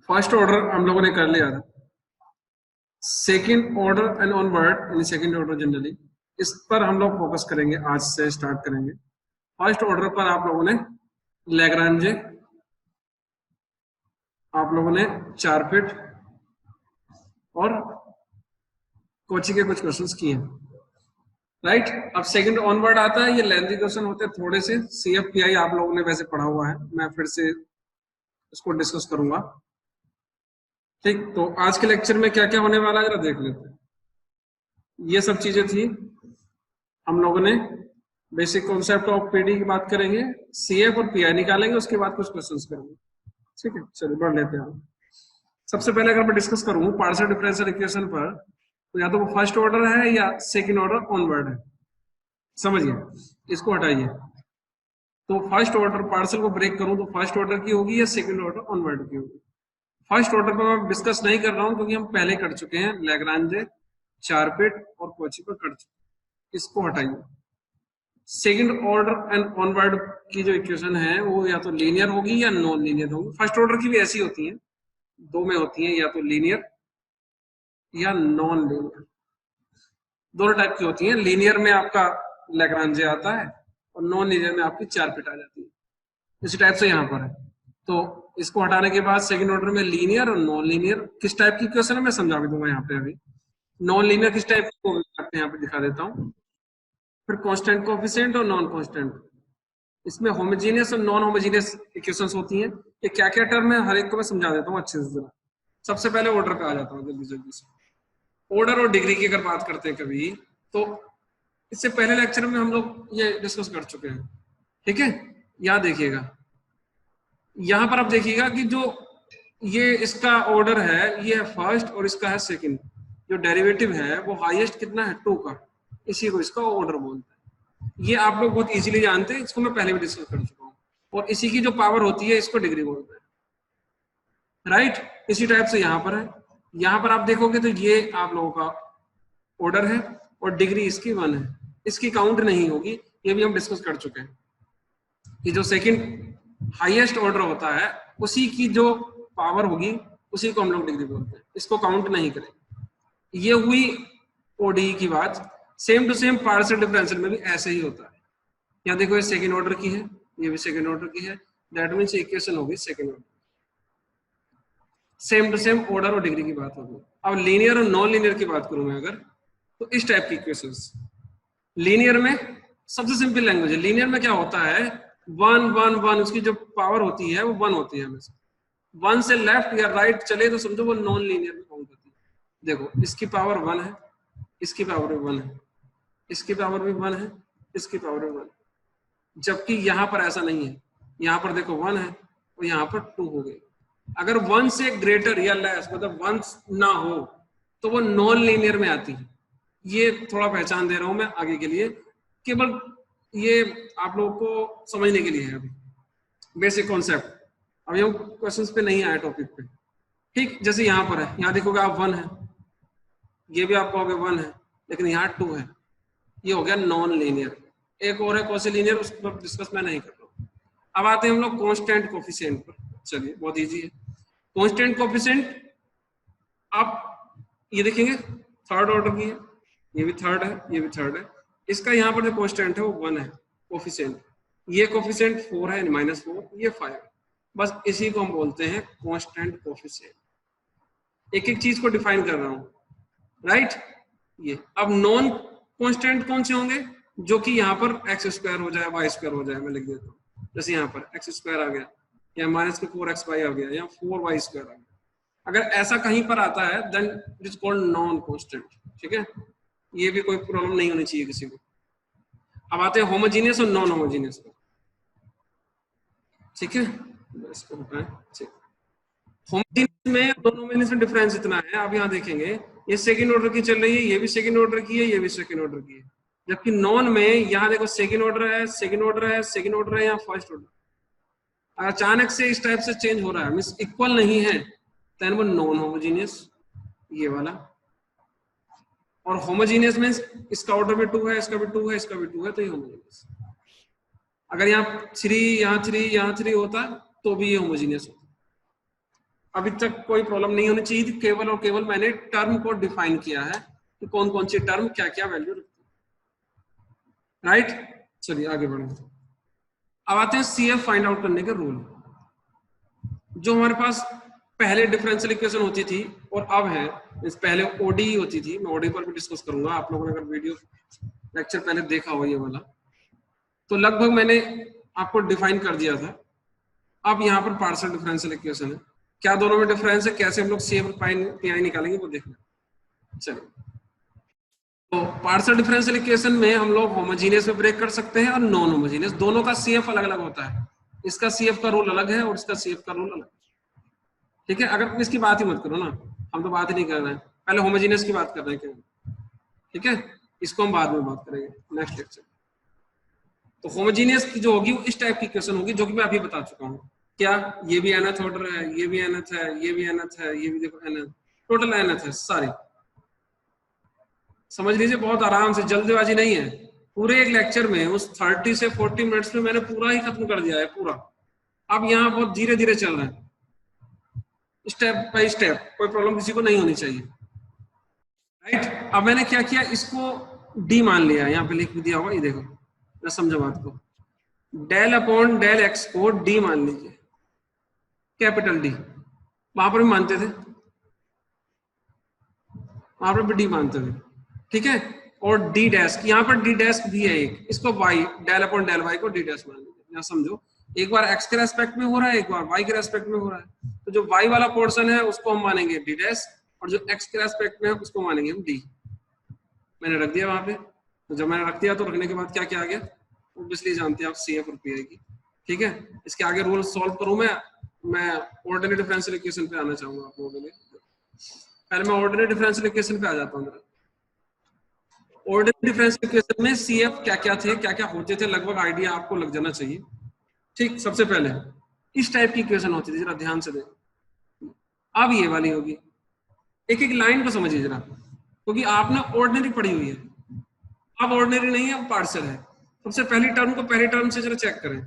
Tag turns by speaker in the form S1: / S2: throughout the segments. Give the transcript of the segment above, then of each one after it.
S1: First order हम लोगों ने कर लिया था, सेकेंड ऑर्डर एंड ऑनवर्ड यानी सेकेंड ऑर्डर जनरली, इस पर हम लोग फोकस करेंगे, आज से स्टार्ट करेंगे। फर्स्ट ऑर्डर पर आप लोगों ने लैग्रांजे, आप लोगों ने चारपिट और कोची के कुछ क्वेश्चंस किए हैं, राइट। अब सेकंड ऑनवर्ड आता है, ये लेंथी क्वेश्चन होते हैं थोड़े से, CFPI आप लोगों ने वैसे पढ़ा हुआ है, मैं फिर से इसको डिस्कस करूंगा, ठीक। तो आज के लेक्चर में क्या क्या होने वाला है जरा देख लेते हैं। ये सब चीजें थी, हम लोगों ने बेसिक कॉन्सेप्ट ऑफ PD की बात करेंगे, CF और PI निकालेंगे, उसके बाद कुछ क्वेश्चंस करेंगे, ठीक है। चलिए बढ़ लेते हैं। सबसे पहले अगर मैं डिस्कस करूं पार्शियल डिफरेंशियल इक्वेशन पर, तो या तो वो फर्स्ट ऑर्डर है या सेकंड ऑर्डर ऑनवर्ड है, समझिए, इसको हटाइए। तो फर्स्ट ऑर्डर पार्शियल को ब्रेक करूं तो फर्स्ट ऑर्डर की होगी या सेकंड ऑर्डर ऑनवर्ड की होगी। फर्स्ट ऑर्डर पर मैं डिस्कस नहीं कर रहा हूं क्योंकि हम पहले कर चुके हैं, लैग्रांजे, चारपिट और कोची पर कर चुके, इसको हटाइए। सेकंड ऑर्डर एंड ऑनवर्ड की जो इक्वेशन है वो या तो लीनियर होगी या नॉन लीनियर होगी। फर्स्ट ऑर्डर की भी ऐसी होती है, दो में होती है, या तो लीनियर या नॉन लीनियर, दोनों टाइप की होती हैं। लीनियर में आपका लैग्रांजे आता है और नॉन लीनियर में आपकी चारपिट आ जाती है, इसी टाइप से यहाँ पर है। तो इसको हटाने के बाद सेकंड ऑर्डर में लीनियर और नॉन लीनियर किस टाइप की इक्वेशन है मैं समझा भी दूंगा यहाँ पे। अभी नॉन लीनियर किस टाइप को यहाँ पे दिखा देता हूँ। फिर कांस्टेंट कोएफिशिएंट और नॉन कांस्टेंट, इसमें होमोजेनियस और नॉन होमोजेनियस इक्वेशंस होती हैं। ये क्या क्या टर्म है हर एक को मैं समझा देता हूँ अच्छे से जरा। सबसे पहले ऑर्डर पे आ जाता हूँ जल्दी जल्दी से। ऑर्डर और डिग्री की अगर बात करते हैं कभी, तो इससे पहले लेक्चर में हम लोग ये डिस्कस कर चुके हैं, ठीक है। यहाँ देखिएगा, यहाँ पर आप देखिएगा कि जो ये इसका ऑर्डर है ये है फर्स्ट और इसका है सेकंड, जो डेरिवेटिव है वो हाईएस्ट कितना है 2 का, इसी को इसका ऑर्डर बोलते हैं। ये आप लोग बहुत इजीली जानते हैं, इसको मैं पहले भी डिस्कस कर चुका हूँ। और इसी की जो पावर होती है इसको डिग्री बोलते हैं, राइट। इसी टाइप से यहाँ पर है, यहाँ पर आप देखोगे तो ये आप लोगों का ऑर्डर है और डिग्री इसकी 1 है, इसकी काउंट नहीं होगी, ये भी हम डिस्कस कर चुके हैं कि जो सेकंड हाईएस्ट ऑर्डर होता है उसी की जो पावर होगी उसी को हम लोग डिग्री बोलते हैं, इसको काउंट नहीं करेंगे। ये हुई ODE की बात। Same to same partial differential में भी ऐसे ही होता है। यहाँ देखो ये सेकंड ऑर्डर की है, ये भी सेकंड ऑर्डर की है, दैट मींस इक्वेशन होगी second order. Same to same order और डिग्री की बात होगी। अब लीनियर और नॉन लीनियर की बात करूं मैं अगर, तो इस टाइप की इक्वेशंस। लीनियर में सबसे सिंपल लैंग्वेज है, लीनियर में क्या होता है 1 1 1, उसकी जो पावर होती है वो 1 होती है हमेशा। 1 से लेफ्ट या राइट चले तो समझो वो नॉन लीनियर में काउंट होती है। देखो इसकी पावर 1 है, इसकी पावर भी 1 है, इसकी पावर भी 1 है, इसकी पावर भी 1 है। जबकि यहाँ पर ऐसा नहीं है, यहाँ पर देखो 1 है और यहाँ पर 2 हो गई। अगर 1 से ग्रेटर या लेस मतलब 1 ना हो तो वो नॉन लीनियर में आती है। ये थोड़ा पहचान दे रहा हूं मैं आगे के लिए, केवल ये आप लोगों को समझने के लिए है अभी बेसिक कॉन्सेप्ट। अभी हम क्वेश्चंस पे नहीं आए टॉपिक पे, ठीक। जैसे यहाँ पर है, यहाँ देखोगे आप 1 है, ये भी आप कहोगे 1 है, लेकिन यहाँ 2 है, ये हो गया नॉन लीनियर। एक और है कौन लीनियर, उस पर डिस्कस मैं नहीं कर रहा हूँ। अब आते हैं हम लोग कांस्टेंट कोएफिशिएंट पर। चलिए बहुत इजी है। कांस्टेंट कोएफिशिएंट आप ये देखेंगे थर्ड ऑर्डर की है, ये भी थर्ड है, ये भी थर्ड है। इसका यहाँ पर जो कांस्टेंट है वो 1 है कोएफिशिएंट, ये कोएफिशिएंट 4 है -4, ये 5 है। बस इसी को हम बोलते हैं कांस्टेंट कोएफिशिएंट। एक एक चीज को डिफाइन कर रहा हूं, राइट। ये अब नॉन कांस्टेंट कौन से होंगे, जो कि यहाँ पर x² हो जाए, y² हो जाए, मैं लिख देता हूँ। जैसे यहाँ पर x² आ गया, या -4xy आ गया, या 4y² आ गया। अगर ऐसा कहीं पर आता है then it is called non constant, ठीक है। ये भी कोई प्रॉब्लम नहीं होनी चाहिए किसी को। अब आते हैं होमोजेनियस और नॉन होमोजेनियस पर, ठीक है। इसको हटाएं, ठीक। होमोजेनियस में दोनों में डिफरेंस इतना है, आप यहाँ देखेंगे ये सेकंड ऑर्डर की चल रही है, ये भी सेकंड ऑर्डर की है, ये भी सेकंड ऑर्डर की है। जबकि नॉन में यहाँ देखो सेकंड ऑर्डर है, सेकंड ऑर्डर है, सेकंड ऑर्डर है, यहाँ फर्स्ट ऑर्डर। अचानक से इस टाइप से चेंज हो रहा है, मींस इक्वल नहीं है, देन वो नॉन होमोजेनियस, ये वाला। और होमोजेनियस में इसका ऑर्डर भी 2 है, इसका भी 2 है, इसका भी 2 है, तो ये होमोजेनियस। अगर यहाँ 3 यहाँ 3 यहाँ 3 होता तो भी ये होमोजेनियस होता। अभी तक कोई प्रॉब्लम नहीं होनी चाहिए थी, केवल और केवल मैंने टर्म को डिफाइन किया है कि कौन कौन सी टर्म क्या क्या वैल्यू रखती है, राइट। चलिए आगे बढ़े। अब आते हैं सीएफ फाइंड आउट करने के रूल। जो हमारे पास पहले डिफरेंशियल इक्वेशन होती थी और अब है, इस पहले ओडी होती थी, मैं ओडी पर भी डिस्कस करूंगा, आप लोगों ने अगर वीडियो लेक्चर पहले देखा हो ये वाला, तो लगभग मैंने आपको डिफाइन कर दिया था। अब यहाँ पर पार्शियल डिफरेंशियल इक्वेशन है, क्या दोनों में डिफरेंस है, कैसे हम लोग सी एफ पीआई निकालेंगे वो देखना। चलिए, तो पार्शियल डिफरेंशियल इक्वेशन में हम लोग होमोजीनियस में ब्रेक कर सकते हैं और नॉन होमोजीनियस, दोनों का सीएफ अलग अलग होता है। इसका सीएफ का रूल अलग है और इसका सीएफ का रूल अलग, ठीक है। अगर इसकी बात ही मत करो ना, हम तो बात ही नहीं कर रहे हैं, पहले होमोजीनियस की बात कर रहे हैं केवल, ठीक है। इसको हम बाद में बात करेंगे नेक्स्ट लेक्चर। तो होमोजीनियस की जो होगी वो इस टाइप की इक्वेशन होगी, जो कि मैं अभी बता चुका हूँ। क्या ये भी nth ऑर्डर है, ये भी nth है, ये भी nth है, ये भी देखो nth, टोटल nth है सारी। समझ लीजिए, बहुत आराम से, जल्दबाजी नहीं है। पूरे एक लेक्चर में उस 30 से 40 मिनट्स में मैंने पूरा ही खत्म कर दिया है पूरा। अब यहाँ बहुत धीरे धीरे चल रहा है, स्टेप बाय स्टेप, कोई प्रॉब्लम किसी को नहीं होनी चाहिए, राइट। अब मैंने क्या किया, इसको डी मान लिया, यहाँ पे लिख दिया होगा, ये देखो, मैं समझा बात को। डेल अपॉन डेल एक्स को डी मान लीजिए, कैपिटल डी, वहां पर भी मानते थे, वहां पर भी डी मानते थे, ठीक है। और डी डैश, यहाँ पर डी डैश भी है एक, इसको y, del upon del y को डी डैश मान लीजिए। यहाँ समझो, एक बार एक्स के रेस्पेक्ट में हो रहा है, एक बार वाई के रेस्पेक्ट में हो रहा है। तो जो वाई वाला पोर्शन है उसको हम मानेंगे डी डैश, और जो एक्स के रेस्पेक्ट में है उसको मानेंगे हम डी। मैंने रख दिया वहां पे, तो जब मैंने रख दिया तो रखने के बाद क्या क्या आ गया, ऑब्वियसली जानते हैं आप, सी एफ और पी आई की, ठीक है। इसके आगे रूल सॉल्व करूं मैं ऑर्डिनरी डिफरेंशियल इक्वेशन पे आना चाहूंगा आप लोगों के लिए। पहले मैं ऑर्डिनरी डिफरेंशियल इक्वेशन पे आ जाता हूँ। ऑर्डिनरी डिफरेंशियल इक्वेशन में सी एफ क्या क्या थे, क्या क्या होते थे, लगभग आइडिया आपको लग जाना चाहिए, ठीक। सबसे पहले इस टाइप की इक्वेशन होती थी, जरा ध्यान से देखें। अब ये वाली होगी, एक एक लाइन को समझिए जरा, क्योंकि आपने ऑर्डिनरी पढ़ी हुई है, अब ऑर्डिनरी नहीं है, अब पार्शियल है। सबसे पहली टर्म को पहली टर्म से जरा चेक करें,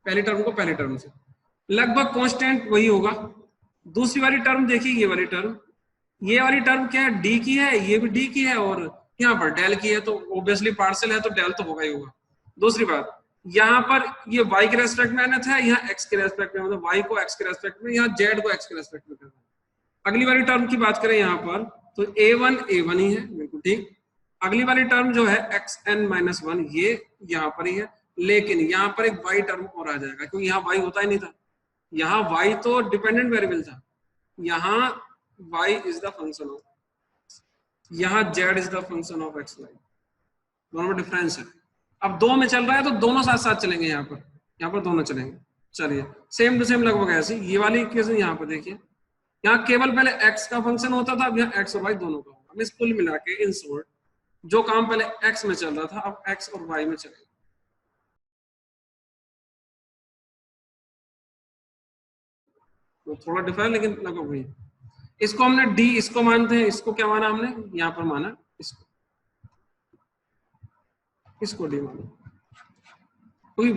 S1: पहली टर्म को पहली टर्म से, लगभग कांस्टेंट वही होगा। दूसरी वाली टर्म देखिए, ये वाली टर्म, ये वाली टर्म क्या है, डी की है, ये भी डी की है, और यहाँ पर डेल की है, तो ऑब्वियसली पार्शियल है तो डेल तो होगा ही होगा। दूसरी बात, यहाँ पर ये y के रेस्पेक्ट में nth है, यहाँ x के रेस्पेक्ट में, मतलब y को x के रेस्पेक्ट में, यहाँ z को x के रेस्पेक्ट में करना है। अगली वाली टर्म की बात करें यहाँ पर, तो a1 ही है, बिल्कुल ठीक। अगली वाली टर्म जो है xn-1, ये यहाँ पर ही है, लेकिन यहाँ पर एक y टर्म और आ जाएगा, क्योंकि यहाँ y होता ही नहीं था, यहाँ y तो डिपेंडेंट वेरिएबल था, यहाँ y is the function of, यहाँ z is the function of x y, दोनों में डिफरेंस है। अब दो में चल रहा है तो दोनों साथ साथ चलेंगे, यहाँ पर दोनों चलेंगे। चलिए, सेम टू सेम लगभग ऐसे ये वाली इक्वेशन यहाँ पर देखिए, यहाँ केवल पहले x का फंक्शन होता था, अब यहाँ x और y दोनों का होगा। इस कुल मिला के इन शॉर्ट, जो काम पहले x में चल रहा था अब x और y में चलेगा। तो थोड़ा डिफरेंट, लेकिन लगभग वही। इसको हमने d, इसको मानते हैं, इसको क्या माना हमने, यहाँ पर माना इसको d माना, क्योंकि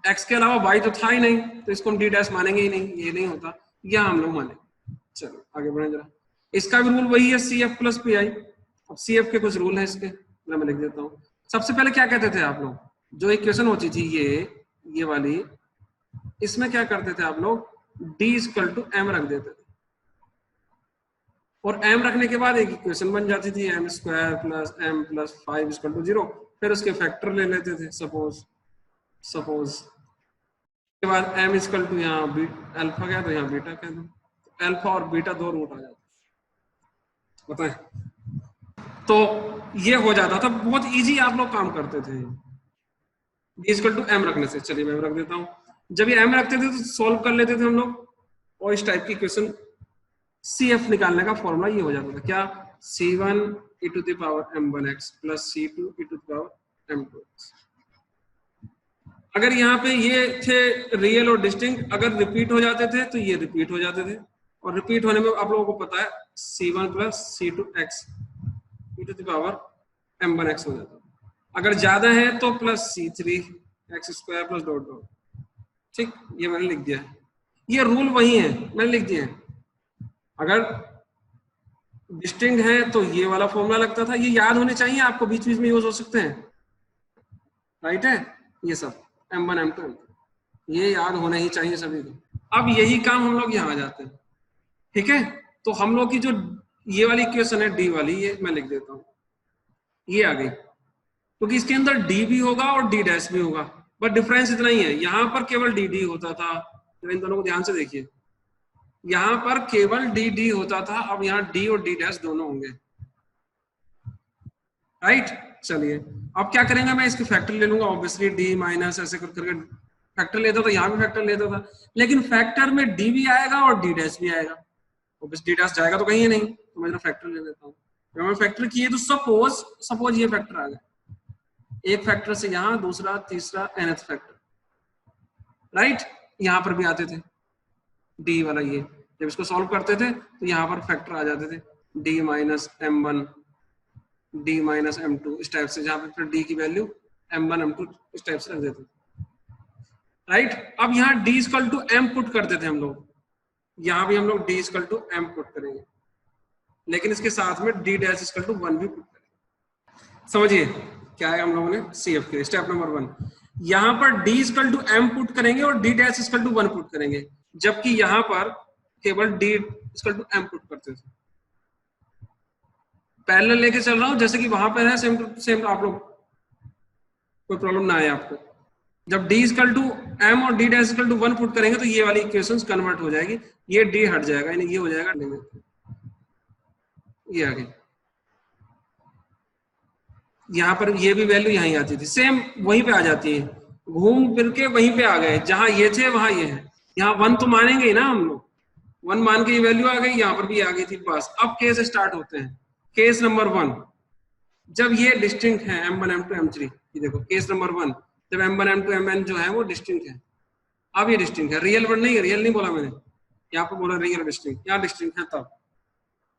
S1: x के अलावा y तो था ही नहीं, तो इसको हम d डैश मानेंगे ही नहीं, ये नहीं होता, यह हम लोग माने। चलो आगे बढ़े जरा। इसका भी रूल वही है, C F plus P I. अब सी एफ के कुछ रूल है इसके, मैं लिख देता हूँ। सबसे पहले क्या कहते थे आप लोग, जो इक्वेशन होती थी ये वाली, इसमें क्या करते थे आप लोग, d इक्वल टू m रख देते थे, और m रखने के बाद एक इक्वेशन बन जाती थी, m square plus m plus 5 equal to 0। फिर उसके फैक्टर ले लेते थे, सपोज के बाद m इक्वल टू, यहाँ अल्फा क्या, तो यहाँ बीटा कह दो, अल्फा और बीटा दो रूट आ जाता, बताएं। तो ये हो जाता था, बहुत इजी आप लोग काम करते थे d इक्वल टू m रखने से। चलिए मैं रख देता हूँ, जब ये m रखते थे तो सॉल्व कर लेते थे हम लोग, और इस टाइप की क्वेश्चन CF निकालने का फॉर्मूला ये हो जाता था, क्या, C1 e to the power m1x plus C2 e to the power m2x। अगर यहाँ पे ये थे रियल और डिस्टिंक्ट, अगर रिपीट हो जाते थे तो ये रिपीट हो जाते थे, और रिपीट होने में आप लोगों को पता है C1 plus C2x e to the power m1x हो जाता है। अगर ज्यादा है तो plus C3 x square plus dot dot, ठीक। ये मैंने लिख दिया है। ये रूल वही है, मैंने लिख दिया है। अगर डिस्टिंक्ट है तो ये वाला फॉर्मूला लगता था, ये याद होने चाहिए आपको, बीच बीच में यूज हो सकते हैं, राइट है। ये सब M1 M2 M3 ये याद होने ही चाहिए सभी को। अब यही काम हम लोग यहाँ आ जाते हैं, ठीक है। तो हम लोग की जो ये वाली इक्वेशन है डी वाली, ये मैं लिख देता हूँ, ये आ गई, क्योंकि इसके अंदर डी भी होगा और डी डैश भी होगा, बट डिफरेंस इतना ही है, यहाँ पर केवल डी डी होता था। तो इन दोनों को ध्यान से देखिए, यहाँ पर केवल डी डी होता था, अब यहाँ डी और डी डैश दोनों होंगे, राइट। चलिए अब क्या करेंगे, मैं इसके फैक्टर ले लूंगा, ऑब्वियसली डी माइनस ऐसे करके फैक्टर लेता था, यहाँ भी फैक्टर लेता था, लेकिन फैक्टर में डी भी आएगा और डी डैश भी आएगा, डी डैश जाएगा तो कहीं नहीं, तो मैं फैक्टर ले लेता हूँ। जब मैं फैक्टर किए तो सपोज ये फैक्टर आ गया, एक फैक्टर से यहाँ, दूसरा, तीसरा, nth फैक्टर, राइट। यहाँ पर भी आते थे डी वाला, ये जब इसको सॉल्व करते थे तो यहाँ पर फैक्टर आ जाते थे, D minus M1 D minus M2 इस टाइप से, जहाँ पे फिर डी की वैल्यू M1 M2 इस टाइप से रख देते, राइट। अब यहाँ D equal to M put करते थे हम लोग, यहाँ भी हम लोग D equal to M put करेंगे, लेकिन इसके साथ में डी डैश इक्वल टू 1 भी पुट करेंगे। समझिए क्या है, हम लोगों ने CF के स्टेप नंबर 1, यहाँ पर D equal to M put करेंगे और D dash equal to 1 put करेंगे, जबकि यहाँ पर केवल D equal to M put करते थे। पैरेलल लेके चल रहा हूं, जैसे कि वहां पर है सेम टू सेम, आप लोग कोई प्रॉब्लम ना आए आपको। जब डी इक्वल टू एम और D dash equal to 1 put करेंगे तो ये वाली इक्वेशंस कन्वर्ट हो जाएगी, ये डी हट जाएगा, यानी ये हो जाएगा डी, ये आ गई। यहाँ पर ये भी वैल्यू यहीं आती थी, सेम वहीं पे आ जाती है, घूम फिर के वहीं पे आ गए, जहां ये थे वहां ये है। यहाँ 1 तो मानेंगे ही ना हम लोग, 1 मान के ये वैल्यू आ गई, यहाँ पर भी आ गई थी, बस। अब केस स्टार्ट होते हैं। केस नंबर 1, जब ये डिस्टिंक्ट है M1 M2 M3, ये देखो केस नंबर 1, जब M1 M2 Mn जो है वो डिस्टिंक्ट है। अब ये डिस्टिंक्ट है, रियल वर्ड नहीं है, रियल नहीं बोला मैंने, यहाँ पर बोला रियल डिस्टिंक्ट, यहाँ डिस्टिंक्ट है तब,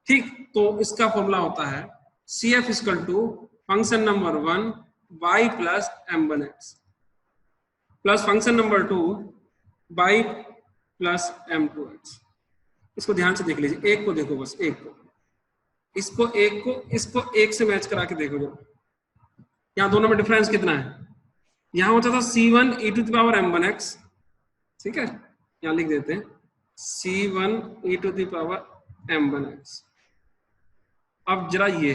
S1: ठीक। तो इसका फॉर्मूला होता है CF equal to function number 1 y plus M1x plus function number 2 y plus M2x। इसको ध्यान से देख लीजिए, एक को देखो, बस एक को, इसको एक से मैच करा के देखो। जो यहाँ दोनों में डिफरेंस कितना है, यहाँ होता था C1 e to the power M1x, ठीक है, यहाँ लिख देते हैं C1 e to the power M1x। अब जरा ये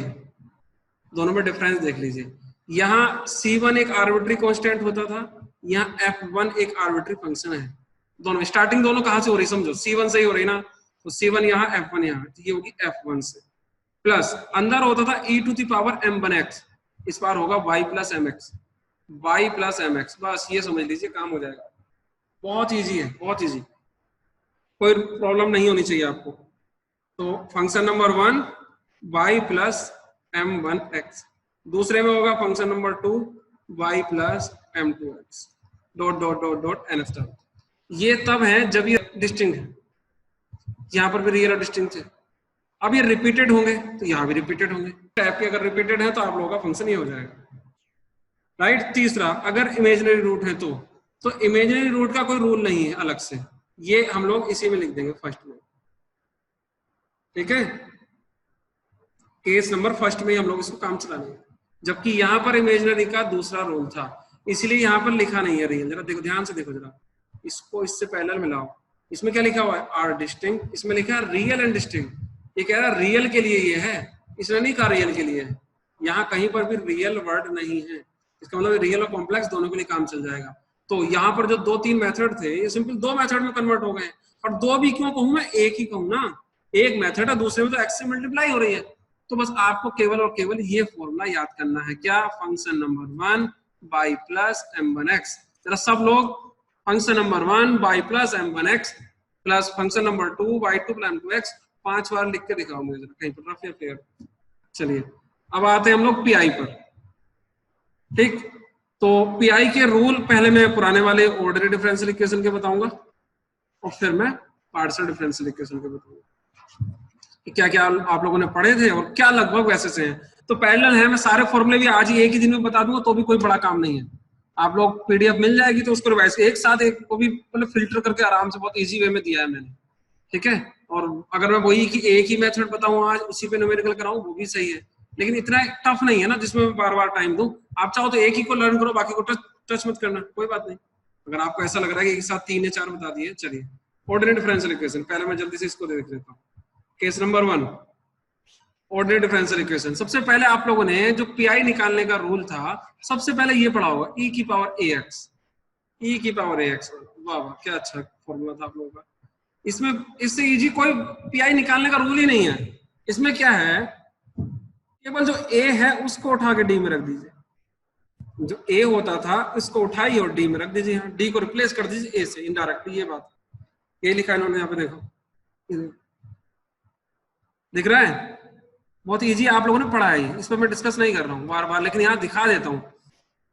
S1: दोनों में डिफरेंस देख लीजिए, यहाँ C1 एक आर्बिट्री कांस्टेंट होता था, यहाँ F1 एक आर्बिट्री फंक्शन है। दोनों स्टार्टिंग दोनों कहां से हो रही, समझो C1 से ही हो रही ना, तो C1 यहाँ F1 यहाँ, तो ये होगी F1 से, प्लस अंदर होता था e to the power M1x, इस बार होगा y plus mx, y plus mx, बस ये समझ लीजिए काम हो जाएगा। बहुत इजी है, बहुत इजी, कोई प्रॉब्लम नहीं होनी चाहिए आपको। तो function number 1 y plus M1x, दूसरे में होगा function number 2 y plus M2x, dot dot dot dot nth term. ये तब है जब ये डिस्टिंक्ट है, यहाँ पर भी रियल और डिस्टिंक्ट है। अब ये रिपीटेड होंगे तो यहाँ भी रिपीटेड होंगे, टाइप के अगर रिपीटेड है तो आप लोगों का फंक्शन ये हो जाएगा, राइट। तीसरा, अगर इमेजिनरी रूट है तो इमेजिनरी रूट का कोई रूल नहीं है अलग से, ये हम लोग इसी में लिख देंगे फर्स्ट में, ठीक है। केस नंबर फर्स्ट में हम लोग इसको काम चला लेंगे, जबकि यहाँ पर इमेजिनरी का दूसरा रूल था, इसलिए यहाँ पर लिखा नहीं है रियल। जरा देखो, ध्यान से देखो जरा, इसको इससे पैरेलल मिलाओ, इसमें क्या लिखा हुआ है, आर डिस्टिंक्ट, इसमें लिखा है रियल एंड डिस्टिंक्ट। ये कह रहा है रियल के लिए ये है, इसने नहीं कहा रियल के लिए है, यहाँ कहीं पर भी रियल वर्ड नहीं है, इसका मतलब रियल और कॉम्प्लेक्स दोनों के लिए काम चल जाएगा। तो यहाँ पर जो 2-3 मेथड थे, ये सिंपल 2 मेथड में कन्वर्ट हो गए। और 2 भी क्यों कहूँ मैं, एक ही कहूँ ना, एक मेथड है, दूसरे में तो एक्स से मल्टीप्लाई हो रही है। तो बस आपको केवल और केवल ये फॉर्मूला याद करना है, क्या, function number 1 y plus M1x। जरा सब लोग function number 1 y plus M1x plus function number 2 y2 plus M2x 5 बार लिख के दिखाओ मुझे जरा कहीं पर, रफ या फेयर। चलिए अब आते हैं हम लोग पीआई पर, ठीक। तो पीआई के रूल पहले मैं पुराने वाले ऑर्डरी डिफरेंशियल इक्वेशन के बताऊंगा और फिर मैं पार्शियल डिफरेंशियल इक्वेशन के बताऊंगा क्या क्या आप लोगों ने पढ़े थे और क्या लगभग वैसे से हैं। तो पैरेलल है, मैं सारे फॉर्मूले भी आज ही एक ही दिन में बता दूंगा तो भी कोई बड़ा काम नहीं है, आप लोग पीडीएफ मिल जाएगी तो उसको रिवाइज एक साथ एक को भी मतलब फिल्टर करके आराम से बहुत इजी वे में दिया है मैंने, ठीक है। और अगर मैं वही कि एक ही मेथड बताऊं आज उसी पे न्यूमेरिकल कराऊं वो भी सही है, लेकिन इतना टफ नहीं है ना जिसमें मैं बार बार टाइम दूं। आप चाहो तो एक ही को लर्न करो, बाकी को टच मत करना, कोई बात नहीं। अगर आपको ऐसा लग रहा है कि एक साथ 3 या 4 बता दिए, चलिए। ऑर्डिनरी डिफरेंशियल इक्वेशन, पहले मैं जल्दी से इसको देख लेता हूँ। Case number 1, ordinary differential equation. सबसे पहले आप लोगों ने जो पीआई निकालने का रूल था, सबसे पहले ये पढ़ा होगा, ई की पावर ए एक्स, ई की पावर ए एक्स। वाह वाह, क्या अच्छा फॉर्मूला था आप लोगों का। इसमें इससे इजी कोई पीआई निकालने का रूल ही नहीं है। इसमें क्या है, केवल जो ए है उसको उठा के डी में रख दीजिए, जो ए होता था उसको उठाइए और डी में रख दीजिए, डी को रिप्लेस कर दीजिए ए से इनडायरेक्टली। ये बात ये लिखा है इन्होंने यहाँ पे, देखो दिख रहा है, बहुत इजी आप लोगों ने पढ़ा है, इस पर मैं डिस्कस नहीं कर रहा हूँ बार बार, लेकिन यहाँ दिखा देता हूँ।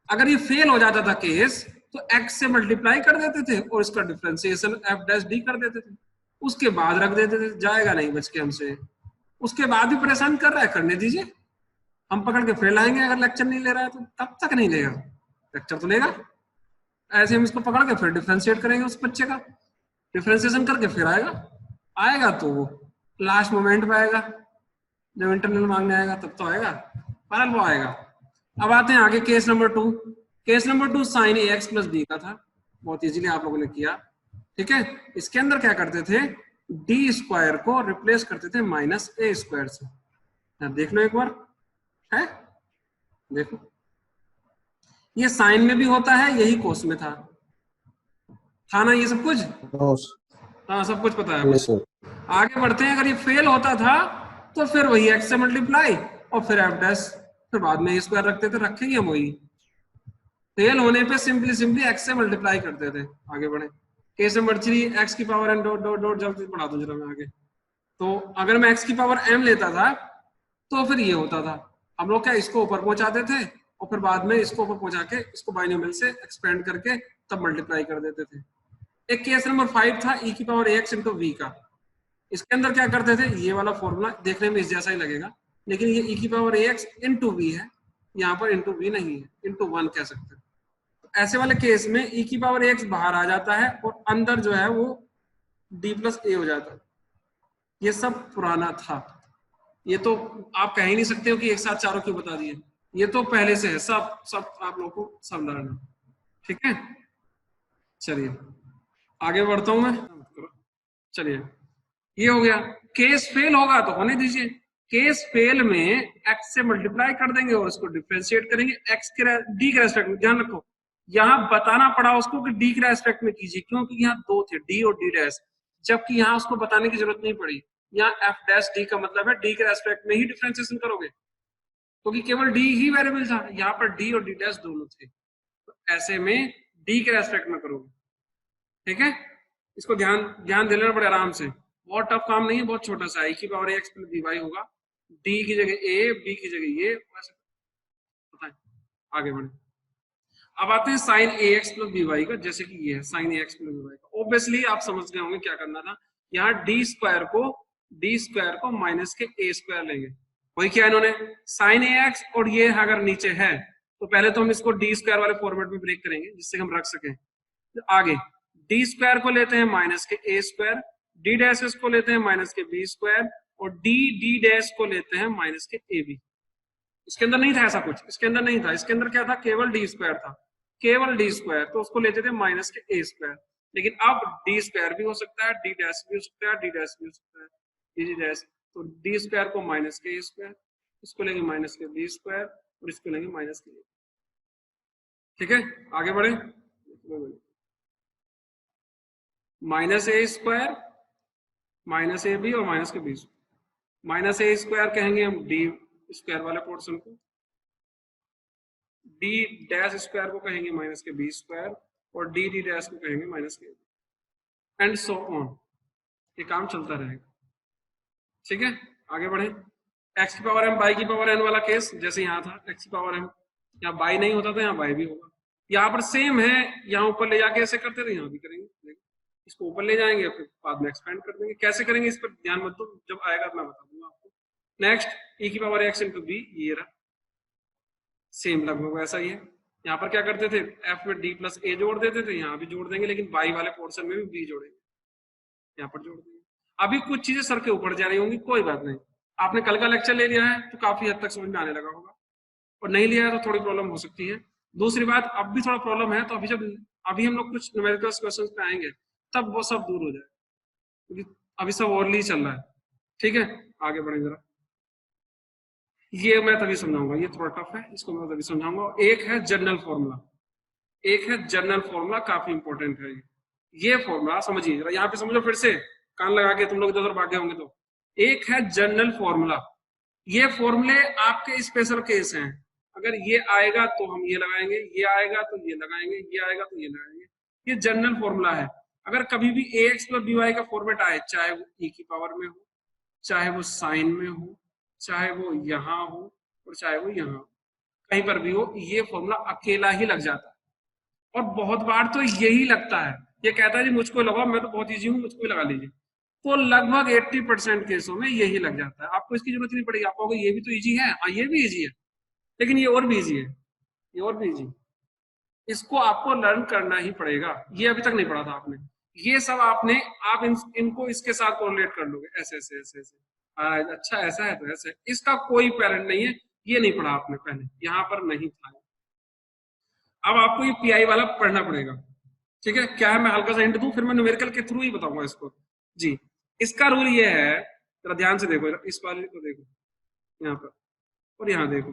S1: अगर ये फेल हो जाता था केस तो एक्स से मल्टीप्लाई कर देते थे और इसका डिफरेंशिएशन एफ डैश डी कर देते थे, उसके बाद रख देते थे, जाएगा नहीं बच के हमसे। उसके बाद भी परेशान कर रहा है, करने दीजिए, हम पकड़ के फिर लाएंगे। अगर लेक्चर नहीं ले रहा है तो तब तक नहीं लेगा, लेक्चर तो लेगा। ऐसे हम इसको पकड़ के फिर डिफरेंशिएट करेंगे उस बच्चे का, डिफरेंशिएशन करके फिर आएगा, आएगा तो वो लास्ट मोमेंट पे आएगा, जब इंटरनल मांगने आएगा तब तो आएगा, पर वो आएगा। अब आते हैं आगे, case number 2। Case number 2 sine a x plus d का था, बहुत इजीली आप लोगों ने किया, ठीक है। इसके अंदर क्या करते थे, डी स्क्वायर को रिप्लेस करते थे माइनस ए स्क्वायर से। देख लो एक बार, है देखो, ये साइन में भी होता है, यही कोस में था ना ये सब कुछ। हाँ सब कुछ पता है। आगे बढ़ते हैं, अगर ये फेल होता था तो फिर वही एक्स से मल्टीप्लाई और फिर एफ डैश, फिर बाद में स्क्वायर रखते थे, रखेंगे हम वही। फेल होने पे सिंपली एक्स से मल्टीप्लाई करते थे। आगे बढ़े, केस नंबर 3, एक्स की power N dot dot dot, जल्दी पढ़ा दो जरा मैं आगे। तो अगर मैं एक्स की पावर एम लेता था तो फिर ये होता था, हम लोग क्या इसको ऊपर पहुंचाते थे और फिर बाद में इसको ऊपर पहुंचा के इसको बाइनोमियल से एक्सपेंड करके तब मल्टीप्लाई कर देते थे। एक केस नंबर 5 था, ई की पावर एक्स इंटू वी का। इसके अंदर क्या करते थे, ये वाला फॉर्मूला देखने में इस जैसा ही लगेगा, लेकिन ये ई की पावर एक्स इंटू वी है, यहाँ पर इंटू वी नहीं है, इंटू 1 कह सकते हैं। ऐसे वाले केस में ई की पावर एक्स बाहर आ जाता है और अंदर जो है वो डी प्लस ए हो जाता है। ये सब पुराना था, ये तो आप कह ही नहीं सकते हो कि एक साथ चारों क्यों बता दिए, ये तो पहले से है, सब सब आप लोगों को सब लर्न, ठीक है। चलिए आगे बढ़ता हूं मैं, चलिए ये हो गया। केस फेल होगा तो होने दीजिए, केस फेल में एक्स से मल्टीप्लाई कर देंगे और उसको डिफरेंशिएट करेंगे एक्स के डी के रेस्पेक्ट में। ध्यान रखो, यहाँ बताना पड़ा उसको कि डी के रेस्पेक्ट में कीजिए, क्योंकि यहाँ 2 थे, डी और डी डैश, जबकि यहाँ उसको बताने की जरूरत नहीं पड़ी। यहाँ एफ डैश डी का मतलब है डी के रेस्पेक्ट में ही डिफरेंशिएशन करोगे, क्योंकि केवल डी ही वेरिएबल था, यहाँ पर डी और डी डैश दोनों थे, तो ऐसे में डी के रेस्पेक्ट में करोगे, ठीक है। इसको ध्यान ध्यान देना पड़े आराम से, बहुत टफ काम नहीं है, बहुत छोटा सा, की power X plus D Y होगा, डी की जगह ए, बी की जगह ये, पता है। आगे बढ़े, अब आते हैं sign a x plus B Y का, जैसे कि ये है sign a x plus B Y का। ऑब्वियसली आप समझ गए होंगे क्या करना था, यहाँ डी स्क्वायर को माइनस के ए स्क्वायर लेंगे, वही क्या इन्होंने साइन ए एक्स, और ये अगर नीचे है तो पहले तो हम इसको डी स्क्वायर वाले फॉर्मेट में ब्रेक करेंगे जिससे हम रख सकें। तो आगे डी स्क्वायर को लेते हैं माइनस के ए स्क्वायर, डी डैश को लेते हैं माइनस के बी स्क्वायर, और डी डी डैश को लेते हैं माइनस के ए बी। इसके अंदर नहीं था ऐसा कुछ, इसके अंदर नहीं था, इसके अंदर क्या था, केवल डी स्क्वायर था, केवल डी स्क्वायर, तो उसको लेते थे माइनस के ए स्क्वायर। लेकिन अब डी स्क्वायर भी हो सकता है, डी डैश भी हो सकता है, डी डैश भी हो सकता है, डी डैश, तो डी स्क्वायर को माइनस के ए स्क्वायर, इसको लेंगे माइनस के बी स्क्वायर और इसको लेंगे माइनस के ए, ठीक है। आगे बढ़े, minus A square minus A B और माइनस के बी, माइनस ए स्क्वायर कहेंगे हम डी स्क्वायर वाले पोर्शन को, डी डैश स्क्वायर को कहेंगे माइनस के बी स्क्वायर, और डी डी डैश को कहेंगे माइनस के, एंड सो ऑन, ये काम चलता रहेगा, ठीक है। आगे बढ़े, एक्स की पावर एम बाई की पावर एन वाला केस, जैसे यहाँ था एक्स की पावर एम, यहाँ बाई नहीं होता था, यहाँ बाई भी होगा, यहाँ पर सेम है, यहाँ ऊपर ले जाके ऐसे करते थे, यहाँ भी करेंगे, इसको ऊपर ले जाएंगे फिर बाद में एक्सपेंड कर देंगे, कैसे करेंगे इस पर ध्यान मत दो, जब आएगा मैं बता दूंगा आपको। नेक्स्ट, ई की पावर एक्स इंटू बी, ये रहा सेम लगभग वैसा ही है, यहाँ पर क्या करते थे, एफ में डी प्लस ए जोड़ देते थे, यहाँ भी जोड़ देंगे, लेकिन बाई वाले पोर्शन में भी बी जोड़ेंगे, यहाँ पर जोड़ देंगे। अभी कुछ चीजें सर के ऊपर जा रही होंगी, कोई बात नहीं, आपने कल का लेक्चर ले लिया है तो काफी हद तक समझ में आने लगा होगा, और नहीं लिया है तो थोड़ी प्रॉब्लम हो सकती है। दूसरी बात, अब भी थोड़ा प्रॉब्लम है, तो अभी हम लोग कुछ न्यूमेरिकल क्वेश्चंस पे आएंगे, तब वो सब दूर हो जाए, क्योंकि अभी सब ओरली चल रहा है। ठीक है, आगे बढ़ेंगे जरा। ये मैं तभी समझाऊंगा, ये थोड़ा टफ है, इसको मैं तभी समझाऊंगा। एक है जनरल फॉर्मूला, एक है जनरल फॉर्मूला, काफी इंपॉर्टेंट है ये फॉर्मूला समझिए जरा, यहाँ पे समझो फिर से, कान लगा के तुम लोग इधर भागे होंगे तो। एक है जनरल फॉर्मूला, ये फॉर्मूले आपके स्पेशल केस हैं, अगर ये आएगा तो हम ये लगाएंगे, ये आएगा तो ये लगाएंगे, ये आएगा तो ये लगाएंगे, ये जनरल फॉर्मूला है। अगर कभी भी ax प्लस by का फॉर्मेट आए, चाहे वो e की पावर में हो, चाहे वो साइन में हो, चाहे वो यहाँ हो, और चाहे वो यहाँ हो, कहीं पर भी हो, ये फॉर्मूला अकेला ही लग जाता है। और बहुत बार तो यही लगता है, ये कहता है जी मुझको लगाओ, मैं तो बहुत ईजी हूँ, मुझको लगा लीजिए, तो लगभग 80% केसों में यही लग जाता है, आपको इसकी जरूरत नहीं पड़ेगी। आप कहोगे ये भी तो इजी है, हाँ ये भी इजी है, लेकिन ये और भी इजी है, ये और भी इजी, इसको आपको लर्न करना ही पड़ेगा। ये अभी तक नहीं पढ़ा था आपने, ये सब आपने, आप इनको इसके साथ कोरिलेट कर लोगे, ऐसे ऐसे ऐसे ऐसे, अच्छा ऐसा है तो ऐसे, इसका कोई पैरेंट नहीं है, ये नहीं पढ़ा आपने पहले, यहाँ पर नहीं था। अब आपको ये पीआई वाला पढ़ना पड़ेगा, ठीक है। क्या है, मैं हल्का सा हिंट दूं, फिर मैं न्यूमेरिकल के थ्रू ही बताऊंगा इसको जी। इसका रूल ये है, जरा ध्यान से देखो, इस वाले को देखो यहाँ पर, और यहाँ देखो,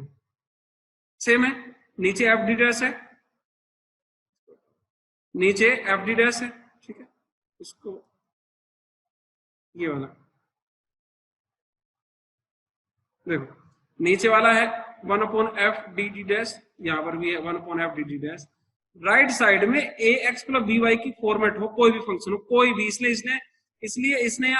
S1: सेम है, नीचे एफ डी डैश है, नीचे एफ डी डैश है, ठीक है। इसको ये वाला देखो, नीचे वाला है 1/f डी डी डैश, यहाँ पर भी है 1/f D D dash. Right side में ए एक्स प्लस बी वाई की फॉर्मेट हो, कोई भी फंक्शन हो, कोई भी, इसलिए इसने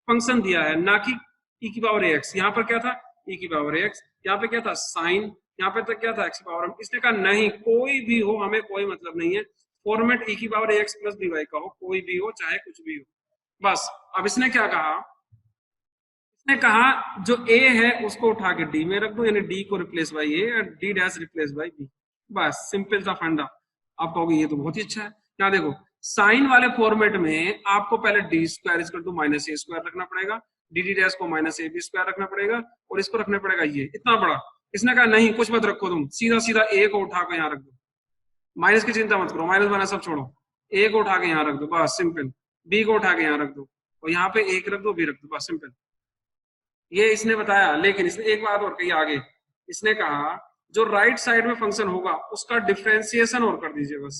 S1: फंक्शन दिया है, ना कि e की पावर एक्स। यहाँ पर क्या था, e की पावर एक्स, यहाँ पे क्या था साइन, यहाँ पे तक क्या था x की पावर। इसने कहा नहीं, कोई भी हो, हमें कोई मतलब नहीं है, फॉर्मेट e की power X plus B Y का हो, कोई भी हो, चाहे कुछ भी हो, बस। अब इसने क्या कहा, इसने कहा जो a है उसको उठा के d में रख दो, यानी d को रिप्लेस बाई a और d dash replace by b, बस सिंपल सा फंडा। आप कहोगे ये तो बहुत ही अच्छा है। यहाँ देखो, साइन वाले फॉर्मेट में आपको पहले D square equal to minus A square रखना पड़ेगा, डी डी डैश को माइनस ए बी स्क्वायर रखना पड़ेगा, और इसको रखना पड़ेगा ये इतना बड़ा। इसने कहा नहीं, कुछ मत रखो, तुम सीधा सीधा ए को उठा के यहाँ रख दो, माइनस की चिंता मत करो, माइनस माइनस सब छोड़ो, ए को उठा के यहाँ रख दो, बस सिंपल। बी को उठा के यहाँ रख दो, और यहाँ पे एक रख दो, बी रख दो, बस सिंपल। ये इसने बताया, लेकिन इसने एक बात और कही आगे, इसने कहा जो राइट साइड में फंक्शन होगा उसका डिफरेंशिएशन और कर दीजिए, बस,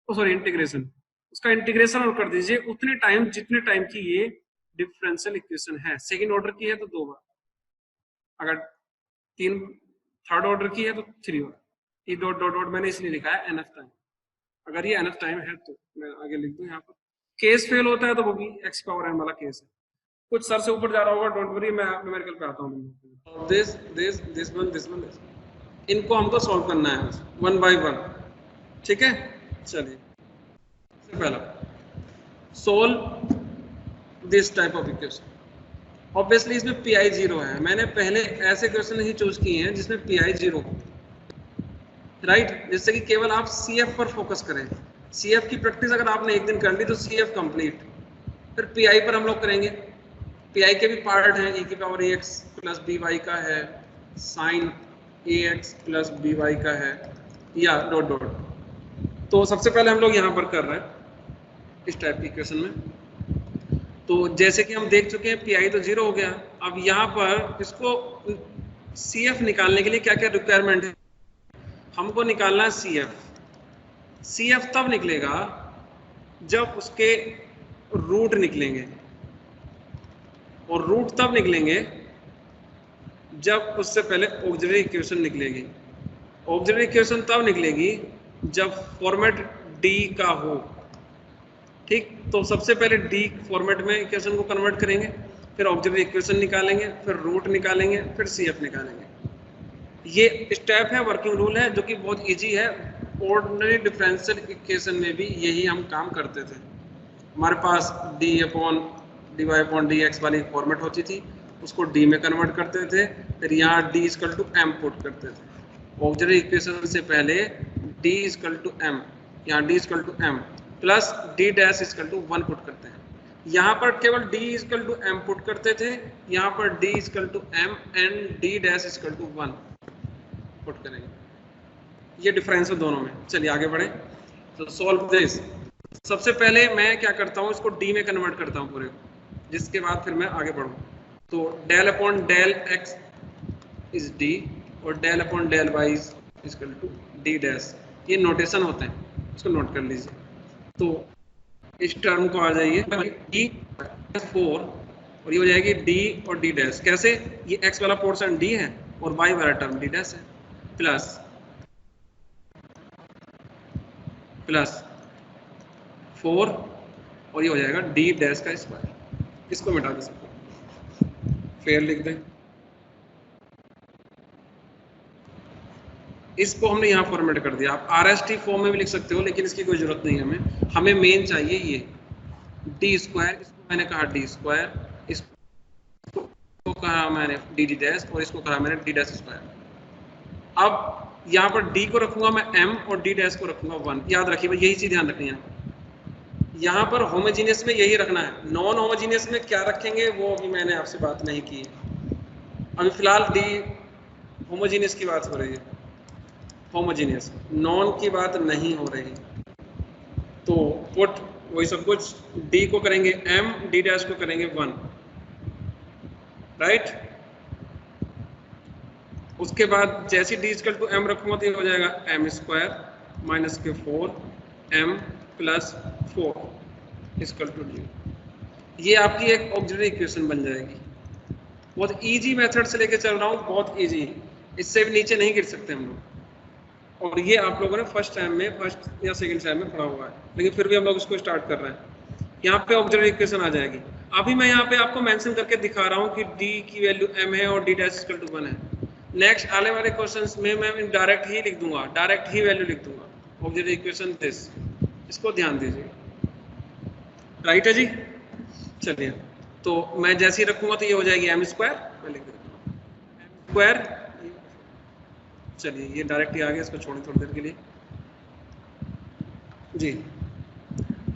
S1: सॉरी इंटीग्रेशन, उसका इंटीग्रेशन और कर दीजिए उतने टाइम जितने टाइम की ये डिफरेंशियल इक्वेशन है। सेकंड ऑर्डर की है तो 2 बार, अगर थर्ड ऑर्डर की है तो 3 बार। ये डॉट डॉट डॉट मैंने इसलिए लिखा है एनएफ टाइम, अगर ये एनएफ टाइम है तो मैं आगे लिख दूं यहाँ पर। केस फेल होता है तो वो भी एक्स पावर एन वाला केस है, कुछ सर से ऊपर जा रहा होगा, डोंट वरी, मैं न्यूमेरिकल पे आता हूँ। दिस वन, इनको हमको सॉल्व करना है 1 by 1, ठीक है। चलिए, सबसे पहला solve this type of equation. Obviously इसमें पीआई 0 है, मैंने पहले ऐसे क्वेश्चन ही चूज किए हैं जिसमें पीआई 0 हो, राइट, जिससे कि केवल आप सीएफ पर फोकस करें। सीएफ की प्रैक्टिस अगर आपने एक दिन कर ली तो सीएफ कंप्लीट, फिर पीआई पर हम लोग करेंगे। पीआई के भी पार्ट हैं, e की power ax plus B Y का है, sine ax plus B Y का है, या डॉट डॉट। तो सबसे पहले हम लोग यहाँ पर कर रहे हैं इस टाइप की इक्वेशन में। तो जैसे कि हम देख चुके हैं पीआई तो 0 हो गया। अब यहाँ पर इसको सीएफ निकालने के लिए क्या क्या रिक्वायरमेंट है, हमको निकालना है सीएफ। सीएफ तब निकलेगा जब उसके रूट निकलेंगे, और रूट तब निकलेंगे जब उससे पहले ऑक्सिलरी इक्वेशन निकलेगी। ऑक्सिलरी इक्वेशन तब निकलेगी जब फॉर्मेट डी का हो, ठीक। तो सबसे पहले डी फॉर्मेट में इक्वेशन को कन्वर्ट करेंगे, फिर ऑक्सिलरी इक्वेशन निकालेंगे, फिर रूट निकालेंगे, फिर सीएफ निकालेंगे। ये स्टेप है, वर्किंग रूल है, जो कि बहुत इजी है। ऑर्डिनरी डिफरेंशियल इक्वेशन में भी यही हम काम करते थे। हमारे पास d upon dy upon dx वाली फॉर्मेट होती थी, उसको d में कन्वर्ट करते थे, फिर यहाँ d equal to m put करते थे। ऑक्सिलरी इक्वेशन से पहले डी इजकल टू एम, यहाँ D equal to M plus D dash equal to 1 put करते हैं। यहाँ पर केवल D equal to M put करते थे, यहाँ पर D equal to M and D dash equal to 1 put करेंगे। ये डिफरेंस है दोनों में। चलिए आगे बढ़े। तो सॉल्व दिस। सबसे पहले मैं क्या करता हूँ, इसको डी में कन्वर्ट करता हूँ पूरे, जिसके बाद फिर मैं आगे बढ़ूँ। तो del upon del x is d और del upon del y is equal to d dash. ये नोटेशन होते हैं, इसको नोट कर लीजिए। तो इस टर्म को आ जाइए डी 4 और ये हो जाएगी डी और डी डैश। कैसे? ये एक्स वाला पोर्शन डी है और वाई वाला टर्म डी डैश है, प्लस 4 और ये हो जाएगा डी डैश का स्क्वायर। इसको मिटा दे सकते, फेयर लिख दें। इसको हमने यहाँ फॉर्मेट कर दिया। आप RST फॉर्म में भी लिख सकते हो, लेकिन इसकी कोई जरूरत नहीं है हमें मेन चाहिए ये डी स्क्वायर। इसको मैंने कहा डी स्क्वायर, इसको कहा मैंने डी डी डैश और इसको कहा मैंने डी डैश स्क्वायर। अब यहाँ पर डी को रखूंगा मैं m और डी डैश को रखूंगा 1। याद रखिए भाई, यही चीज ध्यान रखनी है। यहाँ पर होमोजीनियस में यही रखना है, नॉन होमोजीनियस में क्या रखेंगे वो अभी मैंने आपसे बात नहीं की है। अभी फिलहाल डी होमोजीनियस की बात हो रही है, होमोजीनियस नॉन की बात नहीं हो रही। तो पुट वही सब कुछ, डी को करेंगे m, डी डैश को करेंगे 1, राइट। उसके बाद जैसे डी इक्वल टू m रखूंगा तो ये हो जाएगा m स्क्वायर माइनस के 4 m plus 4 equal to D. ये आपकी एक ऑक्सिलरी इक्वेशन बन जाएगी। बहुत इजी मेथड से लेके चल रहा हूँ, बहुत इजी, इससे भी नीचे नहीं गिर सकते हम लोग। और ये आप लोगों ने फर्स्ट या सेकंड टाइम में पढ़ा हुआ है, लेकिन फिर भी हम लोग इसको स्टार्ट कर रहे हैं। यहाँ पे ऑक्सिलरी इक्वेशन आ जाएगी। अभी मैं यहाँ पे आपको मेंशन करके दिखा रहा हूँ कि d की वैल्यू m है और d डैश इक्वल टू 1 है। नेक्स्ट आने वाले क्वेश्चंस में मैं डायरेक्ट ही लिख दूंगा, डायरेक्ट ही वैल्यू लिख दूंगा ऑक्सिलरी इक्वेशन दिस। इसको ध्यान दीजिए, राइट है जी। चलिए, तो मैं जैसे ही रखूंगा तो ये हो जाएगी m स्क्वायर, मैं लिख देता हूँ m स्क्वायर। चलिए ये डायरेक्ट ही आ गया, इसको छोड़ें थोड़ी देर के लिए जी।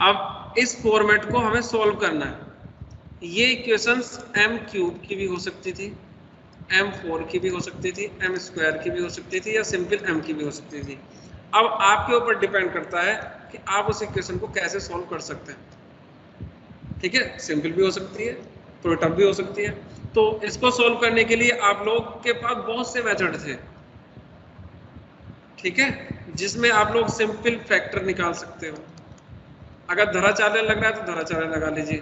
S1: अब इस फॉर्मेट को हमें सॉल्व करना है। ये इक्वेशंस m क्यूब की भी हो सकती थी, m4 की भी हो सकती थी, m स्क्वायर की भी हो सकती थी, या सिंपल m की भी हो सकती थी। अब आपके ऊपर डिपेंड करता है कि आप उस इक्वेशन को कैसे सॉल्व कर सकते हैं। ठीक है, सिंपल भी हो सकती है, थोड़ी टफ भी हो सकती है। तो इसको सॉल्व करने के लिए आप लोग के पास बहुत से मेथड थे, ठीक है, जिसमें आप लोग सिंपल फैक्टर निकाल सकते हो। अगर धरा चालन लग रहा है तो धरा चालन लगा लीजिए,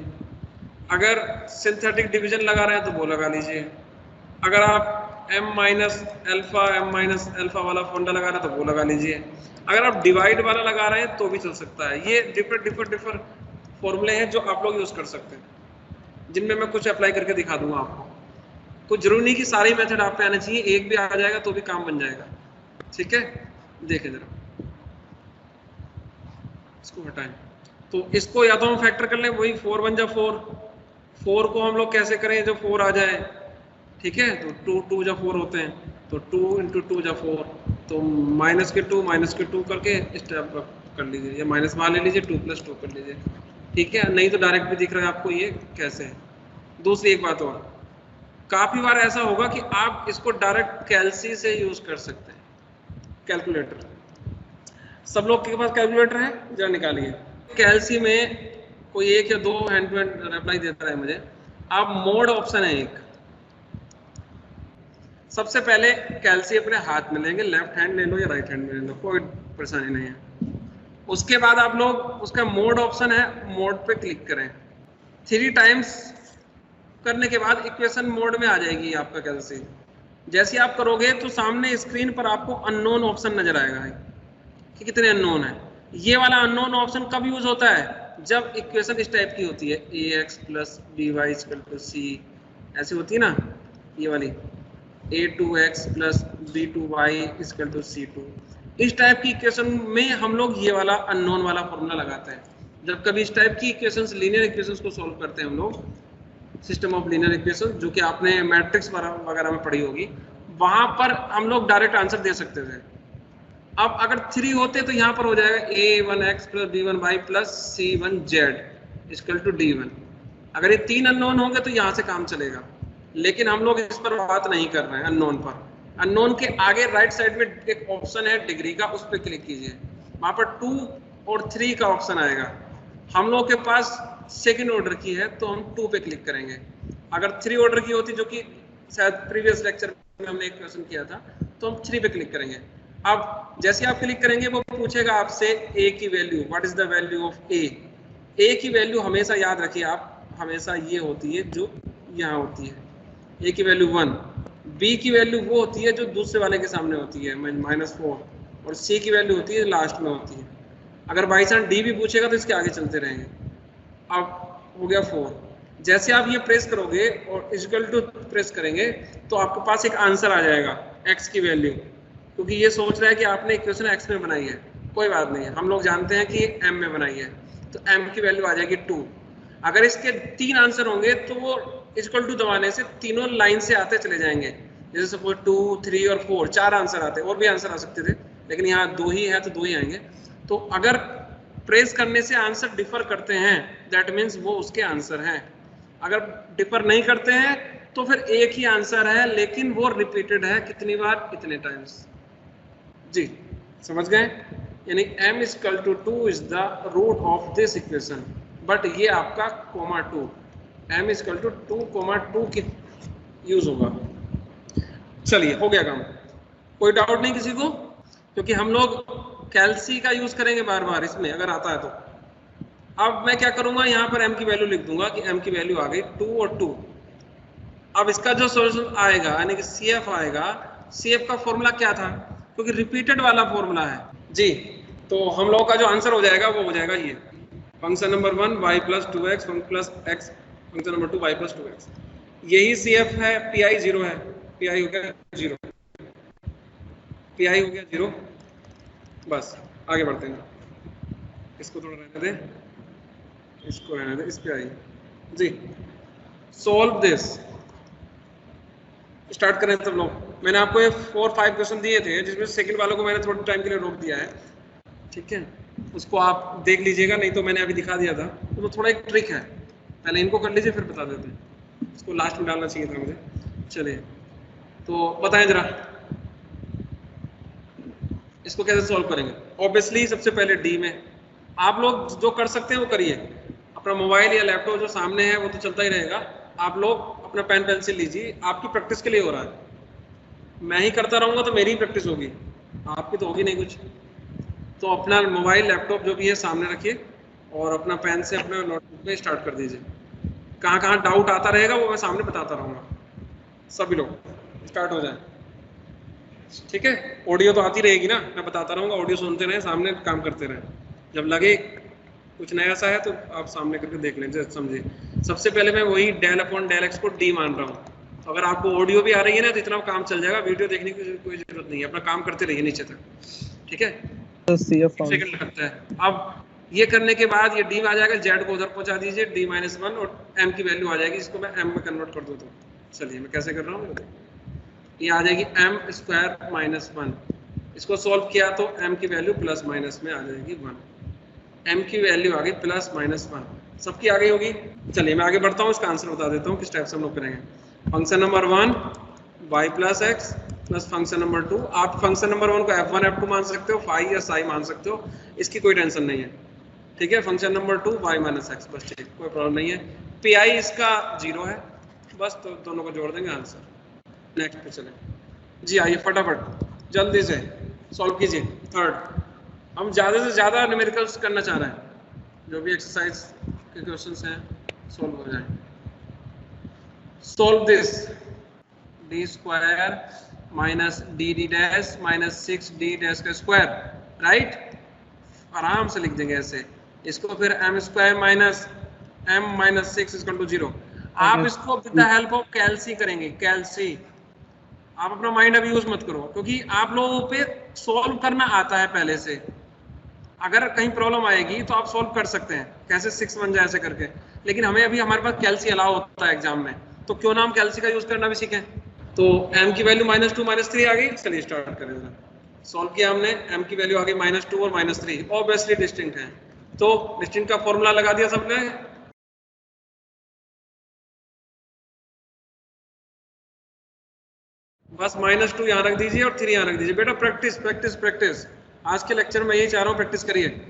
S1: अगर सिंथेटिक डिवीजन लगा रहे हैं तो वो लगा लीजिए, अगर आप m माइनस अल्फा वाला फॉर्मूला लगा रहे हैं तो वो लगा लीजिए, अगर आप डिवाइड वाला लगा रहे हैं तो भी चल सकता है। ये डिफरेंट फॉर्मूले हैं जो आप लोग यूज कर सकते हैं, जिनमें मैं कुछ अप्लाई करके दिखा दूंगा आपको। कुछ जरूरी नहीं कि सारी मेथड आप पे आने चाहिए, एक भी आ जाएगा तो भी काम बन जाएगा। ठीक है, देखें जरा, इसको हटाएं। तो इसको या तो हम फैक्टर कर लें, वही 4 1 जा 4, 4 को हम लोग कैसे करें जो 4 आ जाए। ठीक है, तो 2 2 जा 4 होते हैं, तो 2 × 2 जा 4, तो माइनस के 2 करके स्टेप कर लीजिए, या माइनस वहाँ ले लीजिए, 2 + 2 कर लीजिए। ठीक है, नहीं तो डायरेक्ट भी दिख रहा है आपको ये कैसे है। दूसरी एक बात और, काफी बार ऐसा होगा कि आप इसको डायरेक्ट कैलसी से यूज कर सकते हैं, कैलकुलेटर। सब लोग के पास कैलकुलेटर है, जरा निकालिए। कैलसी में कोई एक या दो हैंड टू हैंड रिप्लाई देता है मुझे। आप मोड ऑप्शन है एक, सबसे पहले कैलसी अपने हाथ में लेंगे, लेफ्ट हैंड ले लो या राइट हैंड में ले लो, कोई परेशानी नहीं है। उसके बाद आप लोग उसका मोड ऑप्शन है, मोड पे क्लिक करें। 3 टाइम्स करने के बाद इक्वेशन मोड में आ जाएगी आपका कैलसी। जैसे आप करोगे तो सामने स्क्रीन पर आपको अननोन ऑप्शन नजर आएगा कि कितने अननोन है। ये वाला अननोन ऑप्शन कब यूज होता है? जब इक्वेशन इस टाइप की होती है, ax + by = c, ऐसी होती है ना, ये वाली a2x + b2y = c2। इस टाइप की इक्वेशन में हम लोग ये वाला अननोन वाला फॉर्मूला लगाते हैं। जब कभी इस टाइप की इक्वेशंस, लीनियर इक्वेशंस को सॉल्व करते हैं हम लोग, सिस्टम ऑफ लीनियर इक्वेशन, जो कि आपने मैट्रिक्स वगैरह में पढ़ी होगी, वहां पर हम लोग डायरेक्ट आंसर दे सकते थे। अब अगर 3 होते तो यहाँ पर हो जाएगा a1x plus b1y plus c1z equal to d1। अगर ये 3 अननोन होंगे तो यहाँ से काम चलेगा, लेकिन हम लोग इस पर बात नहीं कर रहे हैं अननोन पर। अननोन के आगे राइट साइड में एक ऑप्शन है डिग्री का, उस पर क्लिक कीजिए, वहां पर 2 और 3 का ऑप्शन आएगा। हम लोग के पास सेकंड ऑर्डर की है तो हम 2 पे क्लिक करेंगे। अगर 3 ऑर्डर की होती, जो कि शायद प्रीवियस लेक्चर में हमने एक क्वेश्चन किया था, तो हम 3 पे क्लिक करेंगे। अब जैसे आप क्लिक करेंगे वो पूछेगा आपसे ए की value, what is the value of a. A की वैल्यू हमेशा याद रखिए आप, हमेशा ये होती है जो यहाँ होती है, ए की वैल्यू 1। बी की वैल्यू वो होती है जो दूसरे वाले के सामने होती है -4, और सी की वैल्यू होती है लास्ट में होती है। अगर बाई चांस डी भी पूछेगा तो इसके आगे चलते रहेंगे। अब हो गया 4। जैसे आप ये प्रेस करोगे और इक्वल टू प्रेस करेंगे तो आपके पास एक आंसर आ जाएगा x की वैल्यू, क्योंकि ये सोच रहा है कि आपने इक्वेशन x में बनाई है। कोई बात नहीं है, हम लोग जानते हैं कि m में बनाई है, तो m की वैल्यू आ जाएगी 2। अगर इसके 3 आंसर होंगे तो वो इक्वल टू दबाने से तीनों लाइन से आते चले जाएंगे। जैसे सपोज 2, 3 और 4 4 आंसर आते, और भी आंसर आ सकते थे, लेकिन यहाँ 2 ही है तो 2 ही आएंगे। तो अगर प्रेस करने से आंसर डिफर करते हैं दैट मीन्स वो उसके आंसर हैं। अगर डिफर नहीं करते हैं तो फिर एक ही आंसर है, लेकिन वो रिपीटेड है कितनी बार, इतने टाइम्स। जी समझ गए? यानी m equal to 2 is the root of this equation, but ये आपका कोमा 2, m इक्वल टू 2,2 की यूज होगा। चलिए हो गया काम, कोई डाउट नहीं किसी को? क्योंकि हम लोग कैल्सी का यूज करेंगे बार बार इसमें अगर आता है तो। अब मैं क्या करूंगा, यहाँ पर m की वैल्यू लिख दूंगा कि m की वैल्यू आ गई 2 और 2। अब इसका जो सोल्यूशन आएगा यानी कि CF आएगा, CF का फॉर्मूला क्या था, क्योंकि रिपीटेड वाला फॉर्मूला है जी। तो हम लोगों का जो आंसर हो जाएगा वो हो जाएगा ये, function number 1 y plus 2x plus x, function number 2 y plus 2x। यही CF है। PI 0 है, PI हो गया 0, PI हो गया 0। बस आगे बढ़ते हैं, इसको थोड़ा रहने दे, इसको रहने दे, इस पे आई जी। सॉल्व दिस, स्टार्ट करें सब लोग। मैंने आपको ये 4-5 क्वेश्चन दिए थे, जिसमें सेकंड वालों को मैंने थोड़े टाइम के लिए रोक दिया है, ठीक है? उसको आप देख लीजिएगा, नहीं तो मैंने अभी दिखा दिया था। तो थोड़ा एक ट्रिक है, पहले इनको कर लीजिए फिर बता देते हैं। इसको लास्ट में डालना चाहिए था मुझे। चलिए तो बताएं जरा इसको कैसे सॉल्व करेंगे। ऑब्वियसली सबसे पहले डी में आप लोग जो कर सकते हैं वो करिए। अपना मोबाइल या लैपटॉप जो सामने है वो तो चलता ही रहेगा, आप लोग अपना पेन पेंसिल लीजिए, आपकी प्रैक्टिस के लिए हो रहा है। मैं ही करता रहूंगा तो मेरी ही प्रैक्टिस होगी, आपकी तो होगी नहीं कुछ। तो अपना मोबाइल लैपटॉप जो भी है सामने रखिए और अपना पेन से अपना नोटबुक में स्टार्ट कर दीजिए। कहाँ कहाँ डाउट आता रहेगा वो मैं सामने बताता रहूँगा। सभी लोग स्टार्ट हो जाए, ठीक है? ऑडियो तो आती रहेगी ना, मैं बताता रहूँगा, ऑडियो सुनते रहें, सामने काम करते रहें। जब लगे कुछ नया सा है तो आप सामने करके देख लें, समझिए। सबसे पहले मैं वही डेल अपॉन डेल एक्स को डी मान रहा हूँ। तो अगर आपको ऑडियो भी आ रही है ना तो इतना काम चल जाएगा, वीडियो देखने की कोई जरूरत नहीं है, अपना काम करते रहिए नीचे तक, ठीक है? सेकंड लगता है। अब ये करने के बाद ये डी में आ जाएगा, जेड को उधर पहुंचा दीजिए, d-1 और m की वैल्यू आ जाएगी, इसको मैं m में कन्वर्ट कर दूँ तो चलिए मैं कैसे कर रहा हूँ। ये आ जाएगी m² - 1। इसको सॉल्व किया तो m की वैल्यू प्लस माइनस में आ जाएगी 1, m की वैल्यू आ गई +-1, सबकी आ गई होगी। चलिए मैं आगे बढ़ता हूँ, इसका आंसर बता देता हूँ किस टाइप से हम लोग करेंगे। Function number 1 y plus x plus function number 2। आप फंक्शन नंबर 1 को f1 f2 मान सकते हो, फाई या साई मान सकते हो, इसकी कोई टेंशन नहीं है, ठीक है? Function number 2 y minus x, बस ठीक, कोई प्रॉब्लम नहीं है। PI इसका 0 है, बस तो दोनों को जोड़ देंगे आंसर। नेक्स्ट पे चलें जी, आइए फटाफट जल्दी से सॉल्व कीजिए। थर्ड, हम ज़्यादा से ज़्यादा न्यूमेरिकल्स करना चाह रहे हैं, जो भी एक्सरसाइज के क्वेश्चंस हैं सॉल्व हो जाएं। Solve this, d² minus dd dash minus 6d dash का स्क्वायर, राइट? आराम से लिख देंगे ऐसे। इसको फिर m² minus m minus 6 equal to 0। आप इसको with the help of calci करेंगे, कैल्सी। आप अपना माइंड अभी यूज मत करो, क्योंकि आप लोगों पे सॉल्व करना आता है पहले से। अगर कहीं प्रॉब्लम आएगी तो आप सॉल्व कर सकते हैं, कैसे 6 बन जाए ऐसे करके, लेकिन हमें अभी हमारे पास कैल्सी अलाउ होता है एग्जाम में, तो क्यों ना हम कैल्सी का यूज करना भी सीखें। तो m की वैल्यू -2 -3 आ गई। चलिए स्टार्ट करें जरा, सॉल्व किया हमने, m की वैल्यू आ गई -2 और -3, ऑब्वियसली डिस्टिंक्ट है, तो डिस्टिंक्ट का फॉर्मूला लगा दिया सबने। बस -2 यहाँ रख दीजिए और 3 यहाँ रख दीजिए। बेटा प्रैक्टिस प्रैक्टिस प्रैक्टिस, आज के लेक्चर में यही चाह रहा हूँ, प्रैक्टिस करिए।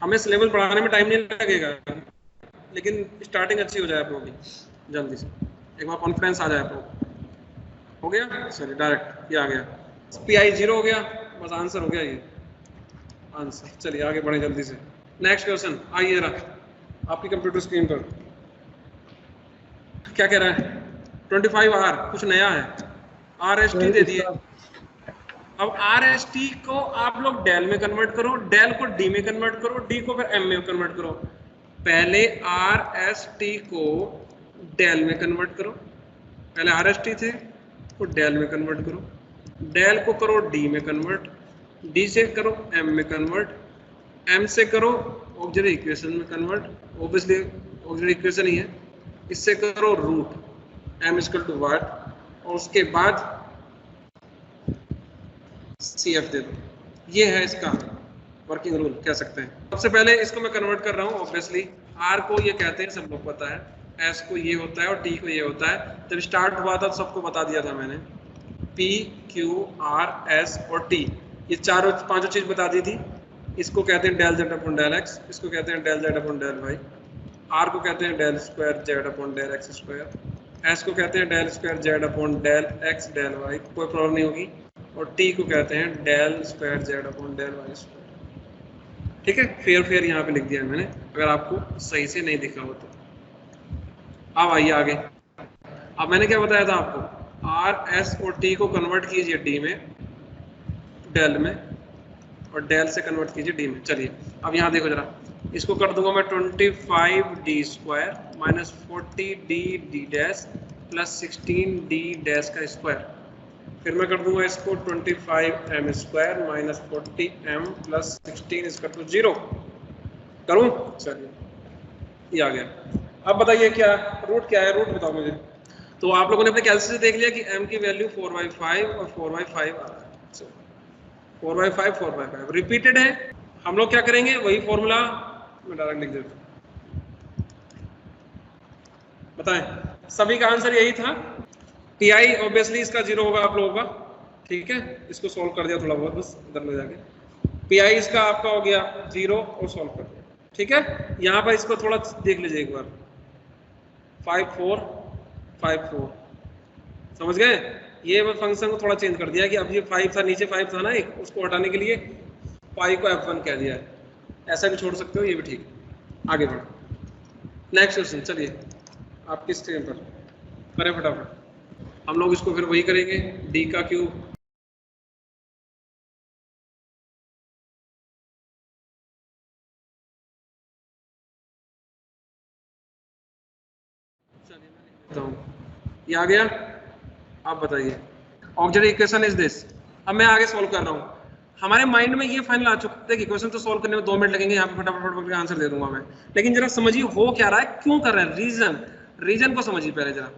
S1: हमें सिलेबस बढ़ाने में टाइम नहीं लगेगा, लेकिन स्टार्टिंग अच्छी हो जाए आप लोगों की, जल्दी से एक बार कॉन्फिडेंस आ जाए आप लोग। हो गया, चलिए डायरेक्ट ये आ गया, PI 0 हो गया, बस आंसर हो गया ये आंसर। चलिए आगे बढ़े जल्दी से। नेक्स्ट क्वेश्चन आइए रहा आपकी कंप्यूटर स्क्रीन पर, क्या कह रहा है 25R, कुछ नया है, RST दे दिए। अब RST को आप लोग डेल में कन्वर्ट करो, डेल को D में कन्वर्ट करो, D को फिर M में कन्वर्ट करो। पहले RST को डेल में कन्वर्ट करो, पहले RST थे तो डेल में कन्वर्ट करो, डेल को करो D में कन्वर्ट, D से करो M में कन्वर्ट, M से करो ऑक्सिलरी इक्वेशन में कन्वर्ट, ऑब्वियसली ऑक्सिलरी इक्वेशन ही है, इससे करो रूट m इक्वल टू वाट, और उसके बाद CF दे दो। ये है इसका वर्किंग रूल कह सकते हैं। सबसे पहले इसको मैं कन्वर्ट कर रहा हूँ, ऑब्वियसली R को ये कहते हैं, सब लोग पता है, S को ये होता है और T को ये होता है। जब स्टार्ट हुआ था तो सबको बता दिया था मैंने, P Q R S और T, ये चारों पांचों चीज बता दी थी। इसको कहते हैं del Z upon del X, इसको कहते हैं del Z upon del Y, R को कहते हैं del square Z upon del X square, S को कहते हैं del square Z upon del X del Y, कोई प्रॉब्लम नहीं होगी, और T को कहते हैं del square Z upon del Y square. ठीक है, फेयर यहाँ पे लिख दिया है मैंने, अगर आपको सही से नहीं दिखा हो तो। अब आइए आगे, अब मैंने क्या बताया था आपको, R S और T को कन्वर्ट कीजिए D में, डेल में, और डेल से कन्वर्ट कीजिए D में। चलिए अब यहाँ देखो जरा, इसको कर दूंगा मैं 25D square minus 40D D dash plus 16D dash का स्क्वायर, फिर मैं कर दूंगा इसको 25M square minus 40M plus 16 इसका तो 0 करूं। चलिए ये आ गया। अब बताइए क्या रूट क्या है, रूट बताओ मुझे। तो आप लोगों ने अपने कैलकुलेटर से देख लिया कि m की वैल्यू 4/5 और 4/5 आ रहा है, 4/5 4/5 रिपीटेड है। हम लोग क्या करेंगे, वही फॉर्मूला मैं डायरेक्ट लिख देता हूं। बताएं, सभी का आंसर यही था। PI ऑब्वियसली इसका 0 होगा आप लोगों का, ठीक है, इसको सॉल्व कर दिया थोड़ा बहुत, बस इधर ले जाके PI इसका आपका हो गया 0 और सॉल्व कर दिया। ठीक है, यहाँ पर इसको थोड़ा देख लीजिए एक बार, 5 4 5 4, समझ गए। ये फंक्शन को थोड़ा चेंज कर दिया कि अब ये 5 था, नीचे 5 था ना एक, उसको हटाने के लिए पाई को F1 कह दिया है, ऐसा भी छोड़ सकते हो, ये भी ठीक। आगे बढ़ो, नेक्स्ट क्वेश्चन। चलिए आपकी स्क्रीन पर करें फटाफट, हम लोग इसको फिर वही करेंगे, D का क्यूब ये आ गया। आप बताइए, ऑक्सिलरी इक्वेशन इज दिस। अब मैं आगे सॉल्व कर रहा हूँ, हमारे माइंड में ये फाइनल आ चुका है कि क्वेश्चन तो सॉल्व करने में 2 मिनट लगेंगे, यहाँ पे फटाफट आंसर दे दूंगा मैं, लेकिन जरा समझिए हो क्या रहा है, क्यों कर रहे हैं, रीजन को समझिए पहले जरा।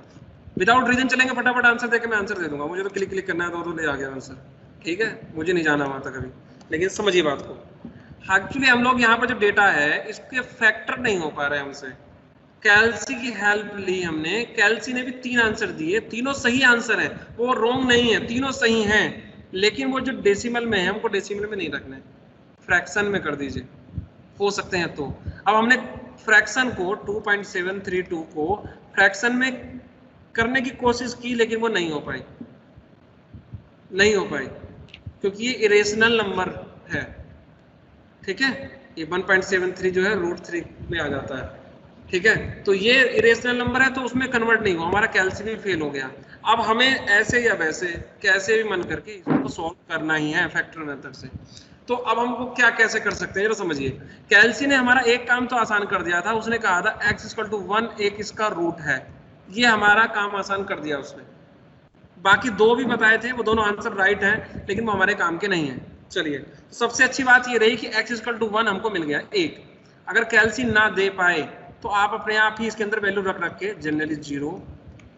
S1: विदाउट रीजन चलेंगे फटाफट आंसर देके मैं आंसर दे दूंगा, मुझे तो क्लिक करना है तो ले आ गया आंसर, ठीक है, मुझे नहीं जाना वहां तक अभी। लेकिन समझिए बात को, एक्चुअली हम लोग यहाँ पर जो डेटा है इसके फैक्टर नहीं हो पा रहे हमसे। कैल्सी की हेल्प ली हमने, कैल्सी ने भी 3 आंसर दिए, तीनों सही आंसर है, वो रॉन्ग नहीं है, तीनों सही हैं, लेकिन वो जो डेसिमल में है हमको डेसिमल में नहीं रखना है, फ्रैक्शन में कर दीजिए, हो सकते हैं तो। अब हमने फ्रैक्शन को 2.732 को फ्रैक्शन में करने की कोशिश की, लेकिन वो नहीं हो पाई, क्योंकि ये इरेशनल नंबर है, ठीक है, ये 1.73 जो है √3 में आ जाता है, ठीक है, तो ये इरेशनल नंबर है तो उसमें कन्वर्ट नहीं हुआ, हमारा कैल्शियम भी फेल हो गया। अब हमें ऐसे या वैसे कैसे भी मन करके इसको सॉल्व करना ही है फैक्टर मेथड से। तो अब हमको क्या कैसे कर सकते हैं जरा समझिए। कैल्शियम ने हमारा एक काम तो आसान कर दिया था, उसने कहा था x = 1 एक इसका रूट है, ये हमारा काम आसान कर दिया उसने। बाकी 2 भी बताए थे, वो दोनों आंसर राइट हैं, लेकिन वो हमारे काम के नहीं है। चलिए सबसे अच्छी बात ये रही कि x = 1 हमको मिल गया 1। अगर कैल्शियम ना दे पाए तो आप अपने आप ही इसके अंदर वैल्यू रख के जनरली 0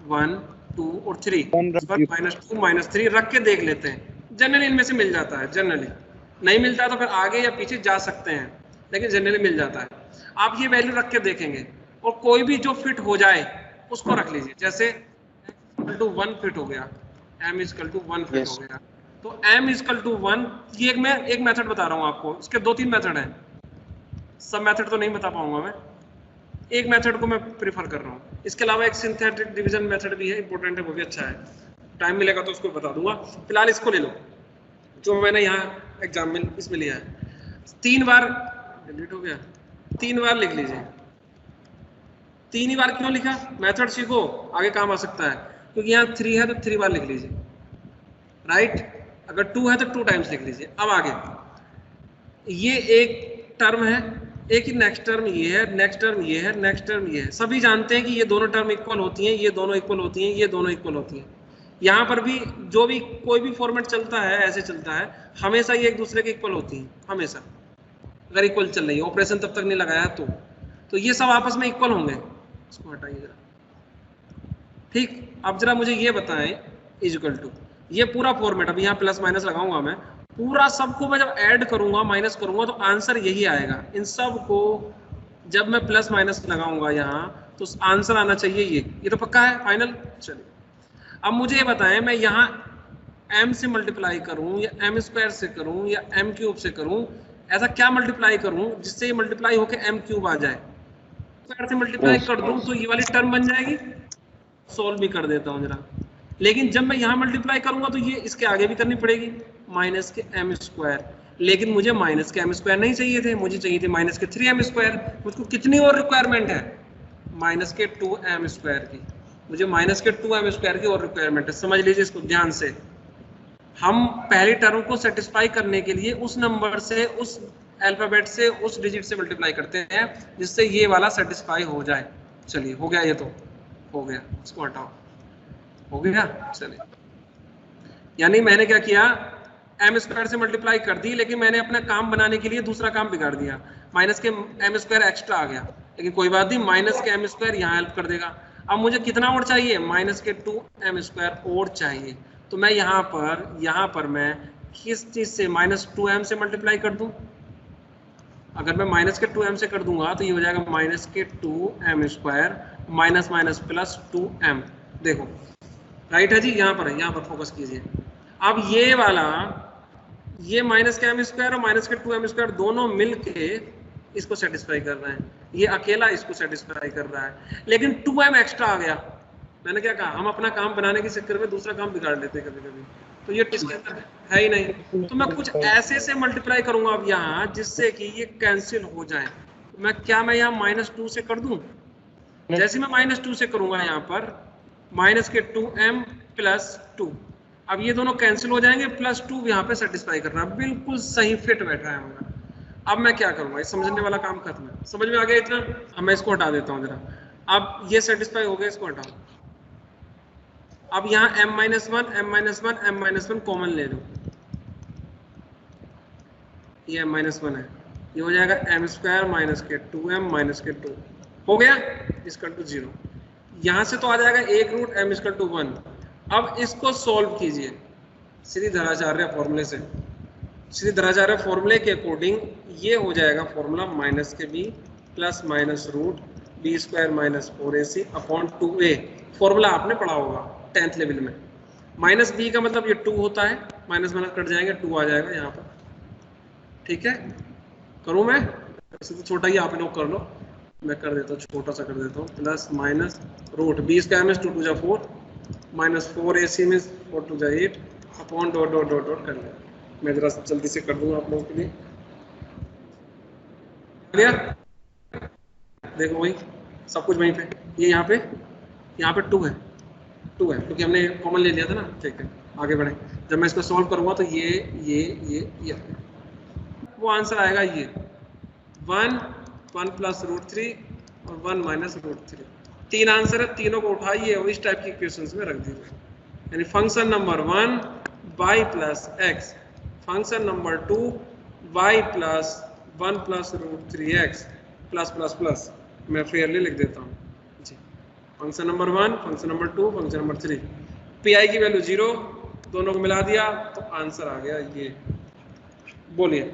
S1: 1 2 और 3 -2 -3 रख के देख लेते हैं, जनरली इनमें से मिल जाता है, जनरली नहीं मिलता तो फिर आगे या पीछे जा सकते हैं, लेकिन जनरली मिल जाता है। आप ये वैल्यू रख के देखेंगे और कोई भी जो फिट हो जाए उसको रख लीजिए। जैसे x = 1 फिट हो गया, m = 1 फिट हो गया, तो m = 1। ये मैं एक मेथड बता रहा हूँ आपको, इसके 2-3 मेथड हैं, सब मेथड तो नहीं बता पाऊंगा मैं, एक मेथड को मैं प्रीफर कर रहा हूँ। इसके अलावा एक सिंथेटिक डिवीजन मेथड भी है, इंपॉर्टेंट है, वो भी अच्छा है, टाइम मिलेगा तो उसको बता दूंगा। फिलहाल इसको ले लो जो मैंने यहाँ एग्जाम में इसमें लिया है। 3 बार डिलीट हो गया, 3 बार लिख लीजिए। 3 ही बार क्यों लिखा? मेथड सीखो, आगे काम आ सकता है। क्योंकि यहाँ 3 है तो 3 बार लिख लीजिए, राइट। अगर 2 है तो 2 टाइम्स लिख लीजिए। अब आगे ये एक टर्म है, एक ही नेक्स्ट टर्म ये है, नेक्स्ट टर्म ये है, नेक्स्ट टर्म ये है। सभी जानते हैं कि ये दोनों टर्म इक्वल होती हैं, ये दोनों इक्वल होती हैं, ये दोनों इक्वल होती हैं। यहाँ पर भी जो भी कोई भी फॉर्मेट चलता है ऐसे चलता है, हमेशा ये एक दूसरे के इक्वल होती हैं, हमेशा। अगर इक्वल चल रही है, ऑपरेशन तब तक नहीं लगाया तो ये सब आपस में इक्वल होंगे। इसको हटाइए जरा, ठीक। अब जरा मुझे ये बताएं, इक्वल टू ये पूरा फॉर्मेट, अभी यहाँ प्लस माइनस लगाऊंगा मैं, पूरा सबको मैं जब ऐड करूंगा, माइनस करूंगा तो आंसर यही आएगा। इन सब को जब मैं प्लस माइनस लगाऊंगा यहाँ तो आंसर आना चाहिए ये तो पक्का है, फाइनल। चलिए अब मुझे ये बताएं, मैं यहाँ m से मल्टीप्लाई करूं या m² से करूं या m³ से करूं, ऐसा क्या मल्टीप्लाई करूं जिससे ये मल्टीप्लाई होके m³ आ जाए? स्क्वायर से मल्टीप्लाई कर दूं तो ये वाली टर्म बन जाएगी। सोल्व भी कर देता हूं जरा। लेकिन जब मैं यहाँ मल्टीप्लाई करूंगा तो ये इसके आगे भी करनी पड़ेगी, माइनस के m²। लेकिन मुझे माइनस के m² नहीं चाहिए थे, मुझे चाहिए थे माइनस के 3m²। मुझको कितनी और रिक्वायरमेंट है? माइनस के 2m² की। मुझे माइनस के 2m² की और रिक्वायरमेंट है। समझ लीजिए इसको ध्यान से। हम पहली टर्म को सेटिस्फाई करने के लिए उस नंबर से, उस अल्फाबेट से, उस डिजिट से मल्टीप्लाई करते हैं जिससे ये वाला सेटिस्फाई हो जाए। चलिए हो गया, ये तो हो गया, इसको हटाओ, हो गया। चलिए यानी मैंने क्या किया, m² से मल्टीप्लाई कर दी, लेकिन मैंने अपना काम बनाने के लिए दूसरा काम बिगाड़ दिया। माइनस के m² एक्स्ट्रा आ गया, लेकिन कोई बात नहीं, माइनस के m² यहाँ हेल्प कर देगा। अब मुझे कितना और चाहिए? माइनस के 2m² और चाहिए। तो मैं यहाँ पर मैं किस चीज से, माइनस 2m से मल्टीप्लाई कर दूं। अगर मैं माइनस के 2m से कर दूंगा तो ये हो जाएगा माइनस के 2m² minus minus plus 2m। देखो राइट है जी, यहाँ पर फोकस कीजिए। अब ये वाला, ये माइनस के m² और माइनस के 2m² दोनों मिलके इसको सेटिस्फाई कर रहे हैं, ये अकेला इसको सेटिस्फाई कर रहा है। लेकिन 2m एक्स्ट्रा आ गया। मैंने क्या कहा, हम अपना काम बनाने के चक्कर में दूसरा काम बिगाड़ लेते हैं कभी कभी, तो ये इसके अंदर है ही नहीं। तो मैं कुछ ऐसे से मल्टीप्लाई करूंगा अब यहाँ जिससे कि ये कैंसिल हो जाए। मैं यहाँ -2 से कर दूं। जैसे मैं -2 से करूंगा यहाँ पर माइनस के 2m प्लस 2, अब ये दोनों कैंसिल हो जाएंगे, प्लस 2 यहाँ पे सेटिस्फाई करना, बिल्कुल सही फिट बैठा है हमारा। अब मैं क्या करूंगा, ये समझने वाला काम खत्म है। समझ में आ गया इतना? अब मैं इसको हटा देता हूँ जरा। अब ये सेटिस्फाई हो गया, इसको हटाओ। अब यहाँ m-1 कॉमन ले लो, ये m-1 है, ये हो जाएगा m² माइनस के 2m माइनस के 2, हो गया, इसका टू 0। यहाँ से तो आ जाएगा 1 रूट m=1। अब इसको सोल्व कीजिए श्रीधराचार्य फॉर्मूले से। श्रीधराचार्य फॉर्मूले के अकॉर्डिंग ये हो जाएगा फॉर्मूला माइनस के b plus minus root b² minus 4ac upon 2a। Formula आपने पढ़ा होगा 10th लेवल में। माइनस b का मतलब ये 2 होता है, माइनस माइनस कट जाएंगे, 2 आ जाएगा यहाँ पर। ठीक है, करूँ मैं? वैसे तो छोटा ही आप लोग कर लो, मैं कर देता हूँ, छोटा सा कर देता हूँ। प्लस माइनस रूट b² में 2 2 4 माइनस 4ac में 4 2 8 upon dot dot dot dot कर लिया। मैं जरा जल्दी से कर दूंगा आप लोगों के लिए। देखो वही सब कुछ वहीं पे, ये यहाँ पे 2 है, क्योंकि हमने कॉमन ले लिया था ना। ठीक है, आगे बढ़े। जब मैं इसको सॉल्व करूंगा तो ये वो आंसर आएगा, ये 1 प्लस रूट 3 और 1 माइनस रूट 3। 3 आंसर है, तीनों को उठाइए और इस टाइप की इक्वेशंस में रख दीजिए। यानी function number 1 y plus x, function number 2 y plus 1 plus root 3x plus plus plus. मैं फेयरली लिख देता हूँ जी। Function number 1, function number 2, function number 3। Pi की वैल्यू 0, दोनों को मिला दिया तो आंसर आ गया ये। बोलिए